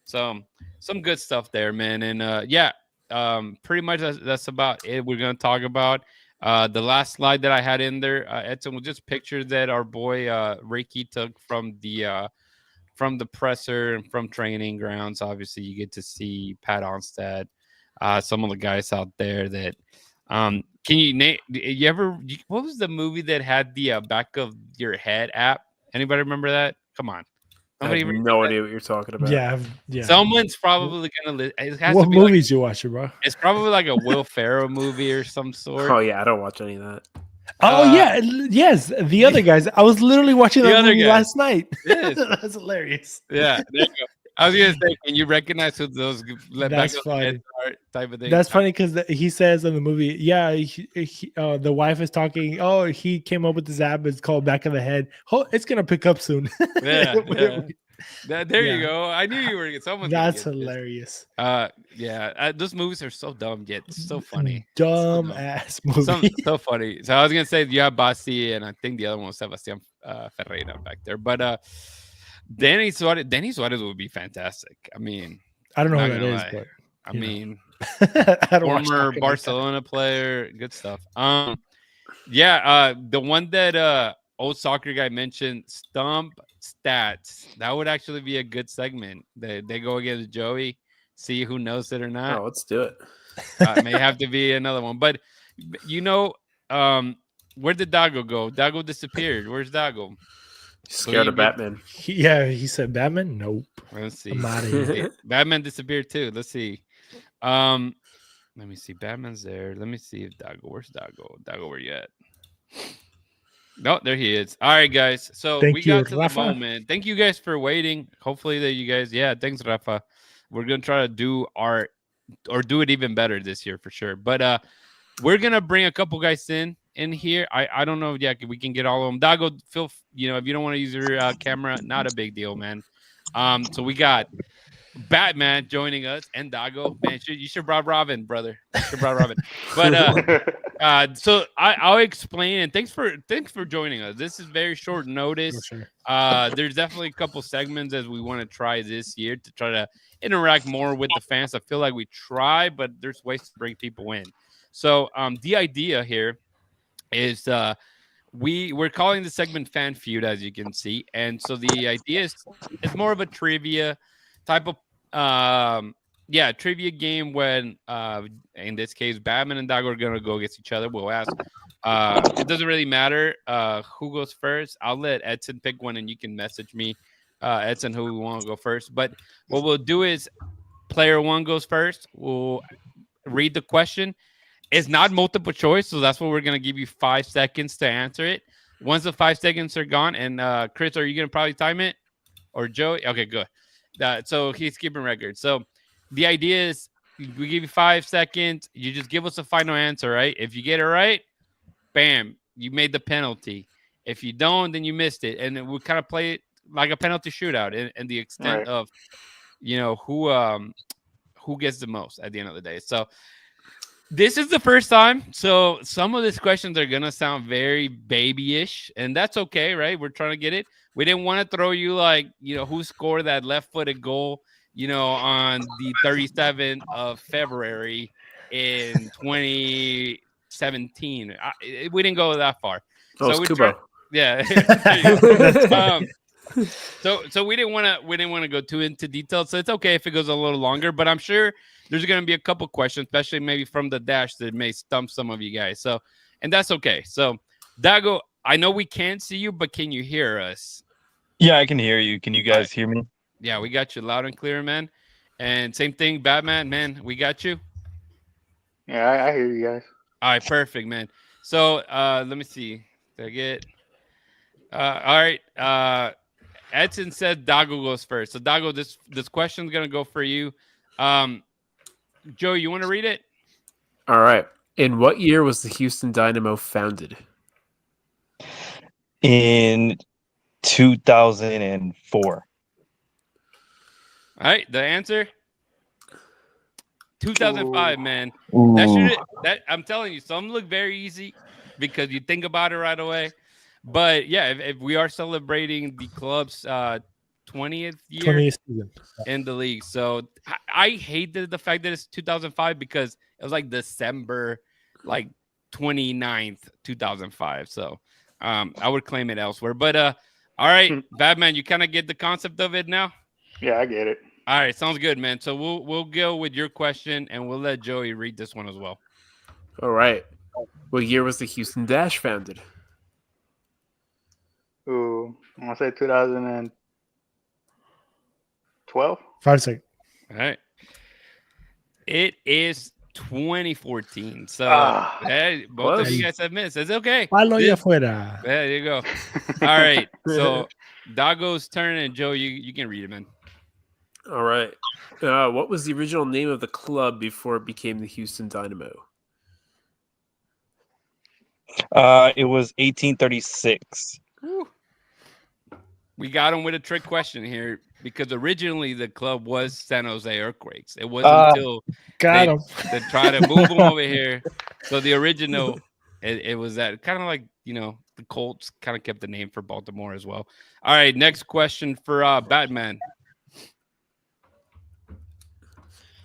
So some good stuff there, man. And pretty much that's about it. We're going to talk about the last slide that I had in there, Edson, was just pictures that our boy Ricky took from the presser and from training grounds. Obviously, you get to see Pat Onstad, some of the guys out there that can you name? What was the movie that had the back of your head app? Anybody remember that? Come on. I have no idea what you're talking about. Yeah. Someone's probably gonna. What movies you watching, bro? It's probably like a Will Ferrell movie or some sort. Oh yeah, I don't watch any of that. Oh yes, the other guys. I was literally watching that movie last night. That's hilarious. Yeah, there you go. I was gonna say, can you recognize who those? That's funny. Type of thing. That's funny because he says in the movie, the wife is talking. Oh, he came up with this app. It's called Back of the Head. Oh, it's gonna pick up soon. Yeah. There you go. I knew you were getting someone. That's hilarious. Those movies are so dumb yet so funny. Dumb ass movie. So funny. So I was gonna say you have Basti, and I think the other one was Sebastian Ferreira back there. But Danny Suarez would be fantastic. I mean, I don't know who that is, but I mean, former Barcelona player, good stuff. The one that old soccer guy mentioned, Stump Stats. That would actually be a good segment. They go against Joey, see who knows it or not. Oh, let's do it. May have to be another one, but where did Dago go? Dago disappeared. Where's Dago? Scared of Batman. He said Batman. Nope. Let's see. I'm out of here. Batman disappeared too. Let's see. Let me see. Batman's there. Let me see if Dago. Where's Dago? Dago, where you at? No, there he is. All right, guys. So we got to Rafa. The moment. Thank you guys for waiting. Hopefully that you guys, thanks, Rafa. We're gonna try to do it even better this year for sure. But we're gonna bring a couple guys in here. I don't know. Yeah, we can get all of them. Dago, if you don't want to use your camera, not a big deal, man. So we got Batman joining us and Dago. Man, you should brought Robin, brother. You should brought Robin. But so I'll explain, and thanks for joining us. This is very short notice. Sure. There's definitely a couple segments as we want to try this year to try to interact more with the fans. I feel like we try, but there's ways to bring people in. So the idea here is we're calling the segment Fan Feud, as you can see, and so the idea is it's more of a trivia type of trivia game when in this case Batman and Dago are gonna go against each other. We'll ask it doesn't really matter who goes first. I'll let Edson pick one and you can message me Edson who we want to go first. But what we'll do is player one goes first. We'll read the question. It's not multiple choice, so that's what we're gonna give you 5 seconds to answer it. Once the 5 seconds are gone, and Chris, are you gonna probably time it? Or Joey? Okay, good. So he's keeping record. So the idea is we give you 5 seconds. You just give us a final answer, right? If you get it right, bam, you made the penalty. If you don't, then you missed it. And then we kind of play it like a penalty shootout in the extent of, who gets the most at the end of the day. So This is the first time, so some of these questions are gonna sound very babyish, and that's okay, right? We're trying to get it. We didn't want to throw you like, who scored that left-footed goal, on the 37th of February in 2017. We didn't go that far. So we Kubo. Yeah. So we didn't want to go too into detail. So it's okay if it goes a little longer, but I'm sure there's going to be a couple questions, especially maybe from the dash, that may stump some of you guys. So, and that's okay. So, Dago, I know we can't see you, but can you hear us? Yeah, I can hear you. Can you guys hear me? Yeah, we got you loud and clear, man. And same thing, Batman, man, we got you. Yeah, I hear you guys. All right, perfect, man. So, let me see. Did I get? All right. Edson said Dago goes first. So, Dago, this question is gonna go for you. Joe, you want to read it? All right. In what year was the Houston Dynamo founded? In 2004. All right, the answer 2005, man. Ooh. That I'm telling you, some look very easy because you think about it right away. But yeah, if we are celebrating the club's 20th year 20th season in the league, so I hate the fact that it's 2005 because it was like December, like 29th, 2005. So I would claim it elsewhere. But all right, Batman, you kind of get the concept of it now. Yeah, I get it. All right, sounds good, man. So we'll go with your question, and we'll let Joey read this one as well. All right. What year was the Houston Dash founded? Ooh, I'm gonna say 2012. 5 seconds. All right. It is 2014. So both of you guys have missed. It's okay. Palo y afuera. There you go. All right. So Dago's turn, and Joe, you can read it, man. All right. What was the original name of the club before it became the Houston Dynamo? It was 1836. Whew. We got him with a trick question here because originally the club was San Jose Earthquakes. It wasn't until they tried to move them over here. So the original, it was that kind of like, the Colts kind of kept the name for Baltimore as well. All right, next question for Batman.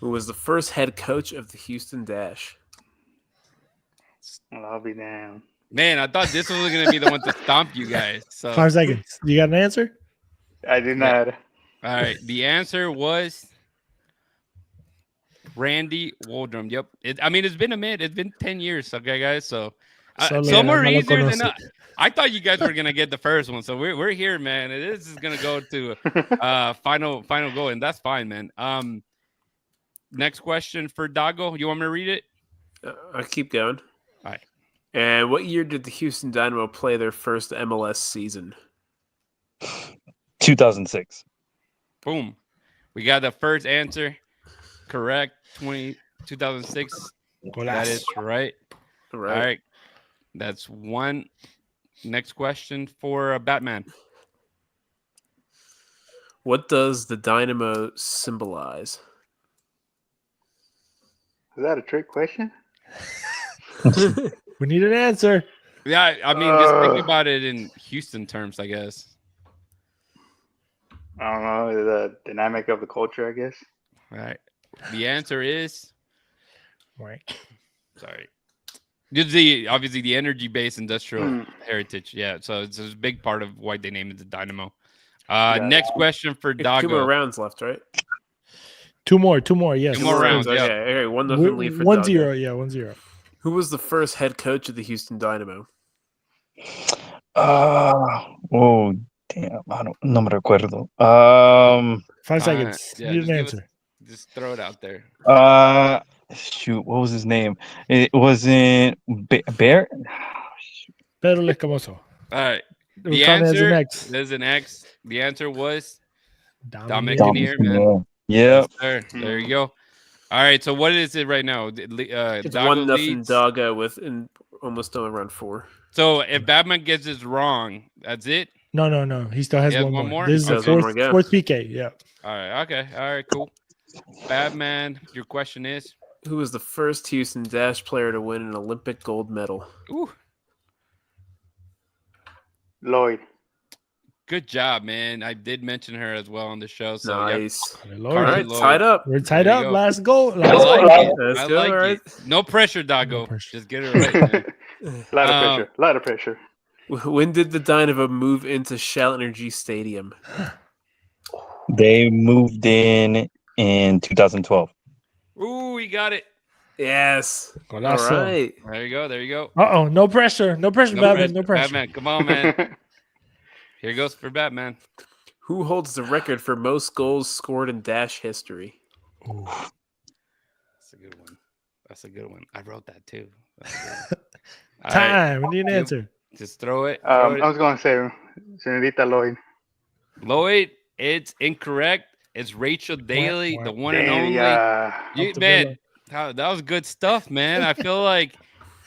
Who was the first head coach of the Houston Dash? Well, I'll be damned. Man, I thought this was going to be the one to stomp you guys. So 5 seconds. You got an answer? I did not. All right. The answer was Randy Waldrum. Yep. It's been a minute. It's been 10 years. Okay, guys. So some are easier than I thought you guys were going to get the first one. So we're here, man. This is going to go to final goal, and that's fine, man. Next question for Dago. You want me to read it? I'll keep going. All right. And what year did the Houston Dynamo play their first MLS season? 2006. Boom. We got the first answer correct. 2006. That is right. All right. All right. That's one. Next question for Batman. What does the Dynamo symbolize? Is that a trick question? We need an answer. Yeah, just think about it in Houston terms, I guess. I don't know. The dynamic of the culture, I guess. All right. The answer is right. Sorry. Obviously the energy-based industrial heritage. Yeah, so it's a big part of why they named it the Dynamo. Next question for Dago. 2 more rounds left, right? Two more. Yes. 2 more rounds. Okay. Yeah. 1-0 lead for 1-0. Yeah, 1-0. Who was the first head coach of the Houston Dynamo? Oh, damn. No me recuerdo. 5 seconds. Yeah, need an answer. Just throw it out there. Shoot. What was his name? It wasn't Bear. Pedro Escamoso. All right. The answer is an X. The answer was Dominic Kinnear, man. Yeah. Yes, there you go. All right. So what is it right now? It's 1-0 Dago with almost done around 4. So if Batman gets this wrong, that's it. No. He still has one more. This is the fourth PK. Yeah. All right. Okay. All right. Cool. Batman, your question is? Who was the first Houston Dash player to win an Olympic gold medal? Ooh. Lloyd. Good job, man. I did mention her as well on the show. So nice. Yep. All right, tied up. We're tied up. Last goal. I like it. Let's I go, like right? it. No pressure, Doggo. No pressure. Just get it right, man. A lot of pressure. A lot of pressure. When did the Dynamo move into Shell Energy Stadium? They moved in 2012. Ooh, we got it. Yes. Golazo. All right. There you go. There you go. Uh-oh. No pressure. No pressure, Batman. No pressure. Batman, come on, man. Here goes for Batman. Who holds the record for most goals scored in Dash history? Ooh. That's a good one. That's a good one. I wrote that too. Time. We need an answer. Just throw it. I was going to say, Senorita Lloyd. Lloyd, it's incorrect. It's Rachel Daly, the one and only. Man, that was good stuff, man. I feel like,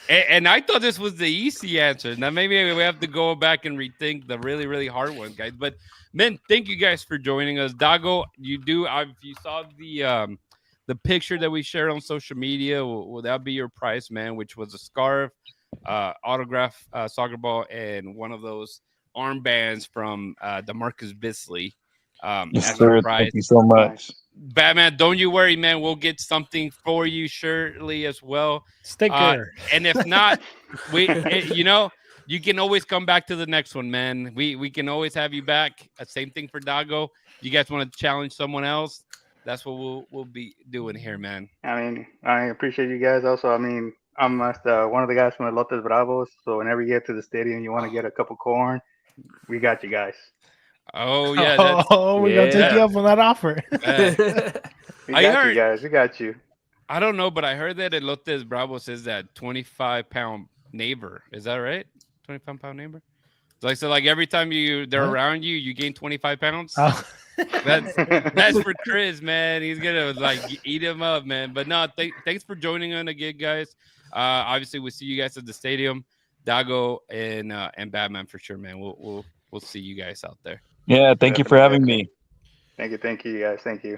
and I thought this was the easy answer. Now maybe we have to go back and rethink the really, really hard ones, guys. But man, thank you guys for joining us. Dago, you if you saw the picture that we shared on social media, will that be your prize, man? Which was a scarf, autograph soccer ball, and one of those armbands from DeMarcus Bisley. Yes, sir. Thank you so much. Batman, don't you worry, man. We'll get something for you shortly as well. Sticker. And if not, you can always come back to the next one, man. We can always have you back. Same thing for Dago. You guys want to challenge someone else? That's what we'll be doing here, man. I mean, I appreciate you guys. Also, I mean, I'm one of the guys from the Lotes Bravos. So whenever you get to the stadium, you want to get a cup of corn, we got you guys. Oh yeah. We're gonna take you up on that offer. We got you guys. We got you. I don't know, but I heard that Elotes Bravos is that 25-pound neighbor. Is that right? 25-pound neighbor. So like every time they're around you, you gain 25 pounds. Oh. That's for Chris, man. He's gonna like eat him up, man. But no, thanks for joining us again, guys. Obviously we'll see you guys at the stadium. Dago and Batman for sure, man. We'll see you guys out there. Yeah, thank you for having me. Thank you, guys. Thank you.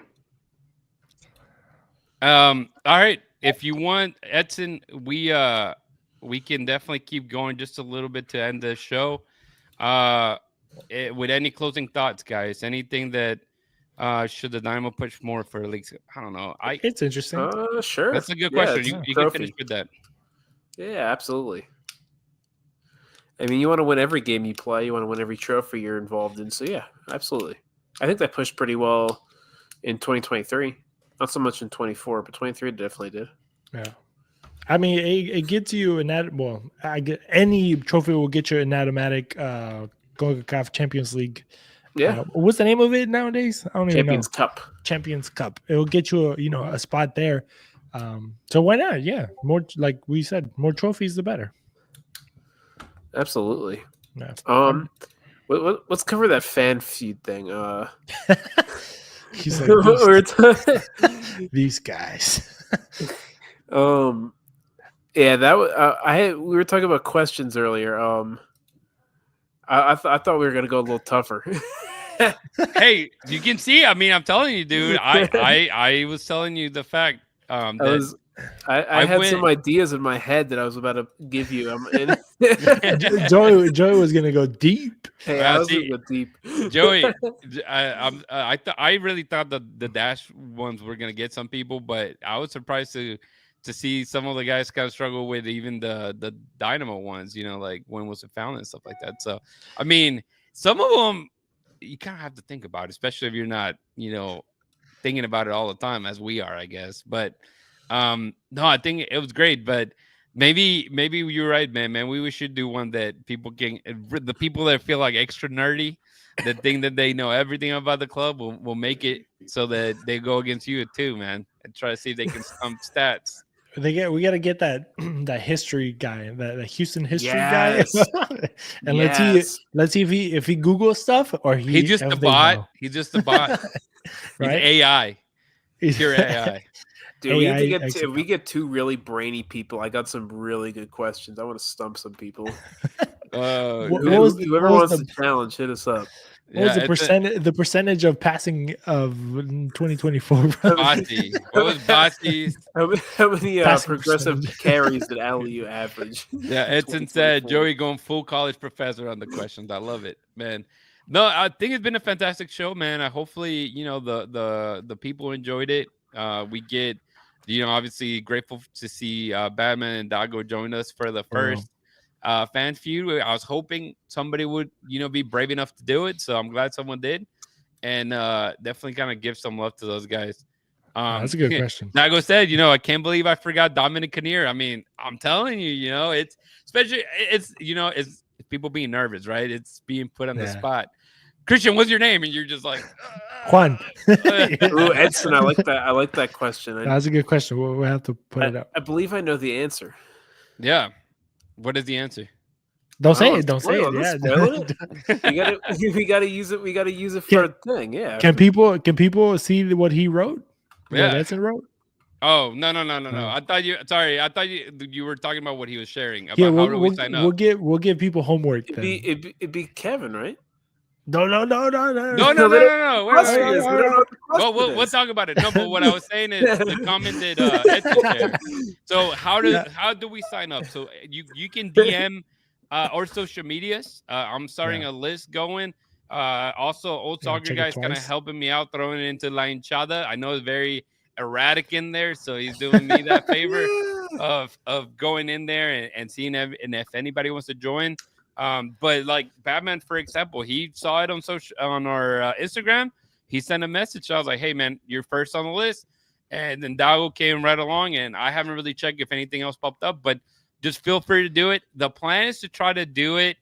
All right. If you want, Edson, we can definitely keep going just a little bit to end the show. With any closing thoughts, guys? Anything that should the Dynamo push more for leagues? I don't know. It's interesting. Sure. That's a good question. You can finish with that. Yeah, absolutely. I mean, you want to win every game you play. You want to win every trophy you're involved in. So, yeah, absolutely. I think that pushed pretty well in 2023. Not so much in 24, but 23 definitely did. Yeah. I mean, it gets you any trophy will get you an automatic CONCACAF Champions League. Yeah. What's the name of it nowadays? I don't even know. Champions Cup. Champions Cup. It will get you a spot there. So why not? Yeah. More, like we said, more trophies, the better. Absolutely. Yeah. Let's cover that fan feud thing. He's like, these guys. Yeah, that was. We were talking about questions earlier. I thought we were gonna go a little tougher. Hey, you can see. I mean, I'm telling you, dude. I was telling you the fact. I had some ideas in my head that I was about to give you. Joey was gonna go deep. Hey, I was gonna go deep. Joey, I really thought that the Dash ones were gonna get some people, but I was surprised to see some of the guys kind of struggle with even the Dynamo ones. Like when was it found and stuff like that. So, I mean, some of them you kind of have to think about, especially if you're not, thinking about it all the time as we are, I guess. But no, I think it was great, but maybe you're right, man. We should do one that people can, the people that feel like extra nerdy, that think that they know everything about the club will make it so that they go against you too, man, and try to see if they can stump stats. We got to get that history guy, that Houston history guy, and let's see if he Googles stuff or he's just a bot. He's just a bot. Right? He's AI. Pure AI. Dude, if we get two really brainy people, I got some really good questions. I want to stump some people. Whoever wants to challenge, hit us up. What was the percentage of passing of 2024? Bossy. What was Bossy's? How many progressive carries did Aliu average? Yeah, Edson said Joey going full college professor on the questions. I love it, man. No, I think it's been a fantastic show, man. Hopefully, the people enjoyed it. We get, obviously grateful to see Batman and Dago join us for the first fan feud. I was hoping somebody would, be brave enough to do it. So I'm glad someone did. And definitely kind of give some love to those guys. That's a good question. Dago said, I can't believe I forgot Dominic Kinnear. I mean, I'm telling you, it's especially it's people being nervous, right? It's being put on the spot. Christian, what's your name? And you're just like Juan. Ooh, Edson, I like that. I like that question. That's a good question. We'll have to put it up. I believe I know the answer. Yeah. What is the answer? Don't say it. Don't say it. Yeah. We gotta use it. We gotta use it for a thing. Yeah. Can people see what he wrote? Yeah. What Edson wrote? Oh, no. I thought you were talking about what he was sharing about how do we sign up. We'll give people homework. It'd be Kevin, right? No. Wait. Well, we'll talk about it. No, but what I was saying is the comment that Edson shared. So how do we sign up? So you can DM our social medias. I'm starting a list going. Also, Old Soccer Guy's kind of helping me out, throwing it into La Hinchada. I know it's very erratic in there, so he's doing me that favor of going in there and seeing if anybody wants to join. But like Batman, for example, he saw it on our Instagram. He sent a message. I was like, "Hey, man, you're first on the list." And then Dago came right along, and I haven't really checked if anything else popped up, but just feel free to do it. The plan is to try to do it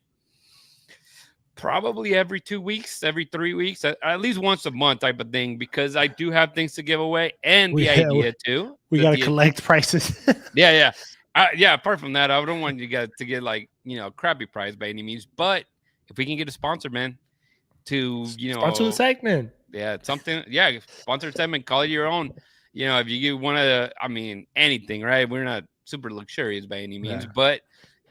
probably every 2 weeks, every 3 weeks, at least once a month type of thing, because I do have things to give away. And we got to collect prices. Yeah. Apart from that, I don't want you guys to get like, crappy price by any means. But if we can get a sponsor, man, to, sponsor the segment. Yeah, something. Yeah, sponsor the segment, call it your own. If you want to, anything, right? We're not super luxurious by any means, but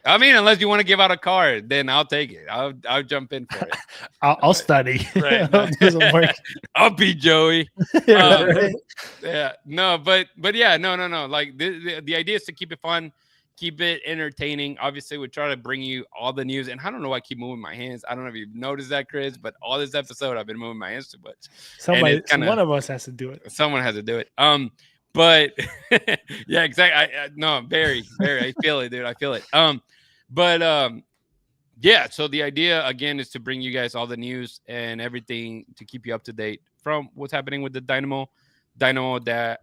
unless you want to give out a card, then I'll take it. I'll jump in for it. I'll study. Right. I'll do some work. I'll be Joey. Yeah. No, but yeah, no. Like the idea is to keep it fun, keep it entertaining. Obviously, we try to bring you all the news. And I don't know why I keep moving my hands. I don't know if you've noticed that, Chris, but all this episode I've been moving my hands too much. One of us has to do it. Someone has to do it. But yeah, exactly. No, very, very. I feel it, dude. I feel it. Yeah. So the idea again is to bring you guys all the news and everything to keep you up to date from what's happening with the Dynamo Dash,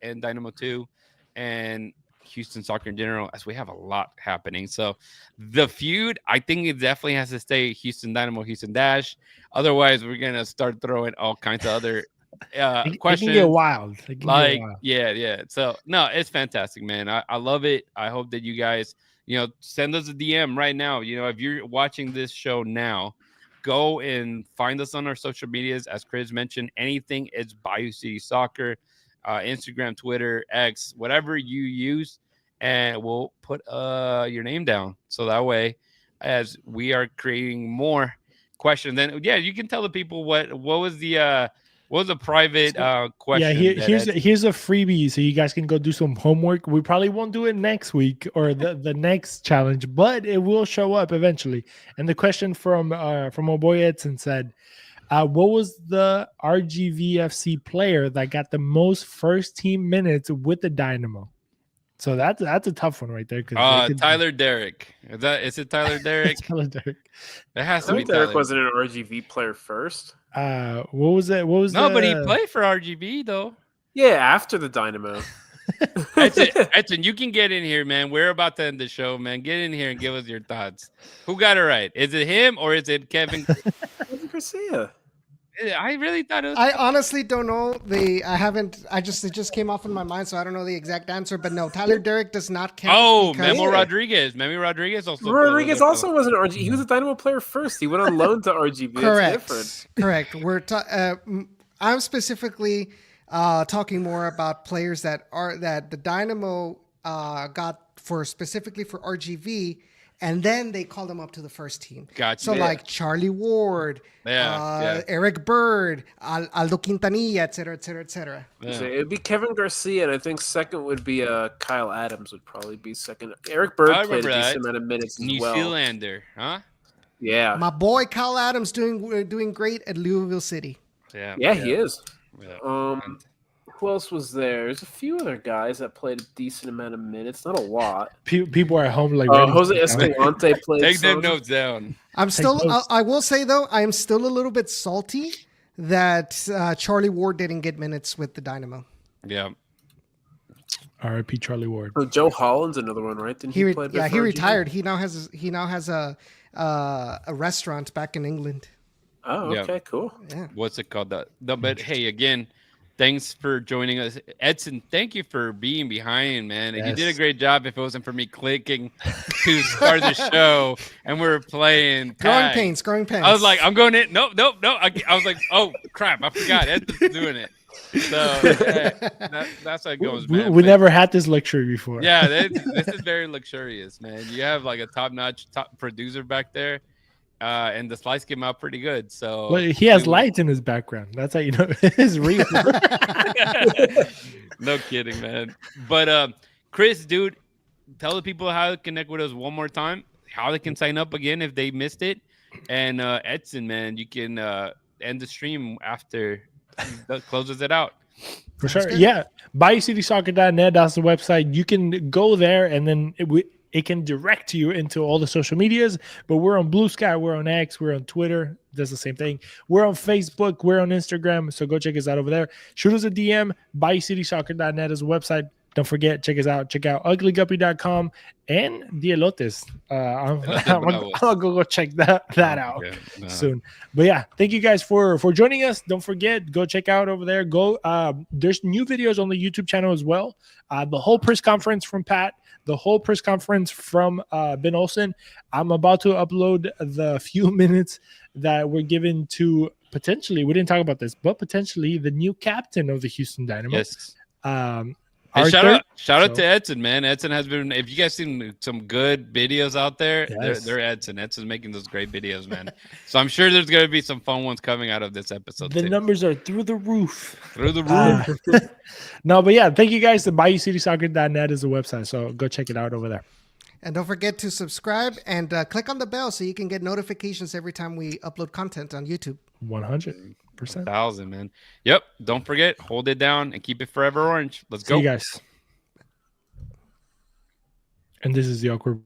and Dynamo 2, and Houston soccer in general, as we have a lot happening. So the feud, I think it definitely has to stay Houston Dynamo, Houston Dash. Otherwise, we're gonna start throwing all kinds of other questions. It can get wild. Yeah. So no, it's fantastic, man. I love it. I hope that you guys, send us a DM right now. If you're watching this show now, go and find us on our social medias. As Chris mentioned, anything is Bayou City Soccer, Instagram, Twitter, X, whatever you use, and we'll put your name down. So that way, as we are creating more questions, then you can tell the people what was the private question. Yeah, here's a freebie, so you guys can go do some homework. We probably won't do it next week or the next challenge, but it will show up eventually. And the question from our boy Edson said, what was the RGVFC player that got the most first team minutes with the Dynamo? So that's a tough one right there. Tyler Derrick. Is it Tyler Derrick? Tyler Derrick. It has to be Derrick. Wasn't an RGV player first. What was it? But he played for RGV though. Yeah, after the Dynamo. Edson, you can get in here, man. We're about to end the show, man. Get in here and give us your thoughts. Who got it right? Is it him or is it Kevin? Kevin Garcia. I really thought it was. I honestly don't know. It just came off in my mind, so I don't know the exact answer. But no, Tyler Derrick does not count. Oh, Memo Rodriguez. Memo Rodriguez also. Rodriguez also was an RGV. He was a Dynamo player first. He went on loan to RGV. Correct. I'm specifically talking more about players that the Dynamo got specifically for RGV, and then they called them up to the first team. Gotcha. So like Charlie Ward, Eric Bird, Aldo Quintanilla, et cetera, et cetera, et cetera. So it'd be Kevin Garcia, and I think second would be Kyle Adams would probably be second. Eric Bird played a decent amount of minutes as well. New Zealander, huh? Yeah. My boy Kyle Adams doing great at Louisville City. Yeah, he is. Yeah. Who else was there? There's a few other guys that played a decent amount of minutes, not a lot. People are at home like Jose Escalante played. Take them notes down. I will say though, I am still a little bit salty that Charlie Ward didn't get minutes with the Dynamo. Yeah. R.I.P. Charlie Ward. Oh, Joe Holland's another one, right? Didn't he play? He retired. He now has a restaurant back in England. Oh, okay, cool. Yeah. What's it called? But hey, again, thanks for joining us, Edson. Thank you for being behind, man. Yes. You did a great job. If it wasn't for me clicking to start the show and we were playing growing pains. I was like, I'm going in. Nope. I was like, oh crap, I forgot. Edson's doing it. So that's how it goes, man. We never had this luxury before. Yeah, this is very luxurious, man. You have like a top-notch producer back there. And the slice came out pretty good. So he has lights in his background. That's how you know it's real. No kidding, man. But Chris, dude, tell the people how to connect with us one more time, how they can sign up again if they missed it. And Edson, man, you can end the stream after he closes it out. For sure. Yeah. BayouCitySoccer.net, that's the website. You can go there and then it can direct you into all the social medias, but we're on Blue Sky, we're on X, we're on Twitter. Does the same thing. We're on Facebook, we're on Instagram, so go check us out over there. Shoot us a DM. BayouCitySoccer.net is the website. Don't forget, check us out. Check out uglyguppy.com and the Elotes. I'll go check that out soon. But yeah, thank you guys for joining us. Don't forget, go check out over there. There's new videos on the YouTube channel as well. The whole press conference from Pat, the whole press conference from Ben Olsen. I'm about to upload the few minutes that were given to potentially, we didn't talk about this, but potentially the new captain of the Houston Dynamo. Yes. Hey, shout out to Edson, man. Edson has been, if you guys seen some good videos out there, they're Edson. Edson's making those great videos, man. So I'm sure there's going to be some fun ones coming out of this episode. The numbers are through the roof. Through the roof. No, but yeah, thank you guys. The BayouCitySoccer.net is the website, so go check it out over there. And don't forget to subscribe and click on the bell so you can get notifications every time we upload content on YouTube. 100%. 1,000, man. Yep. Don't forget, hold it down and keep it forever orange. Let's go. See you guys. And this is the awkward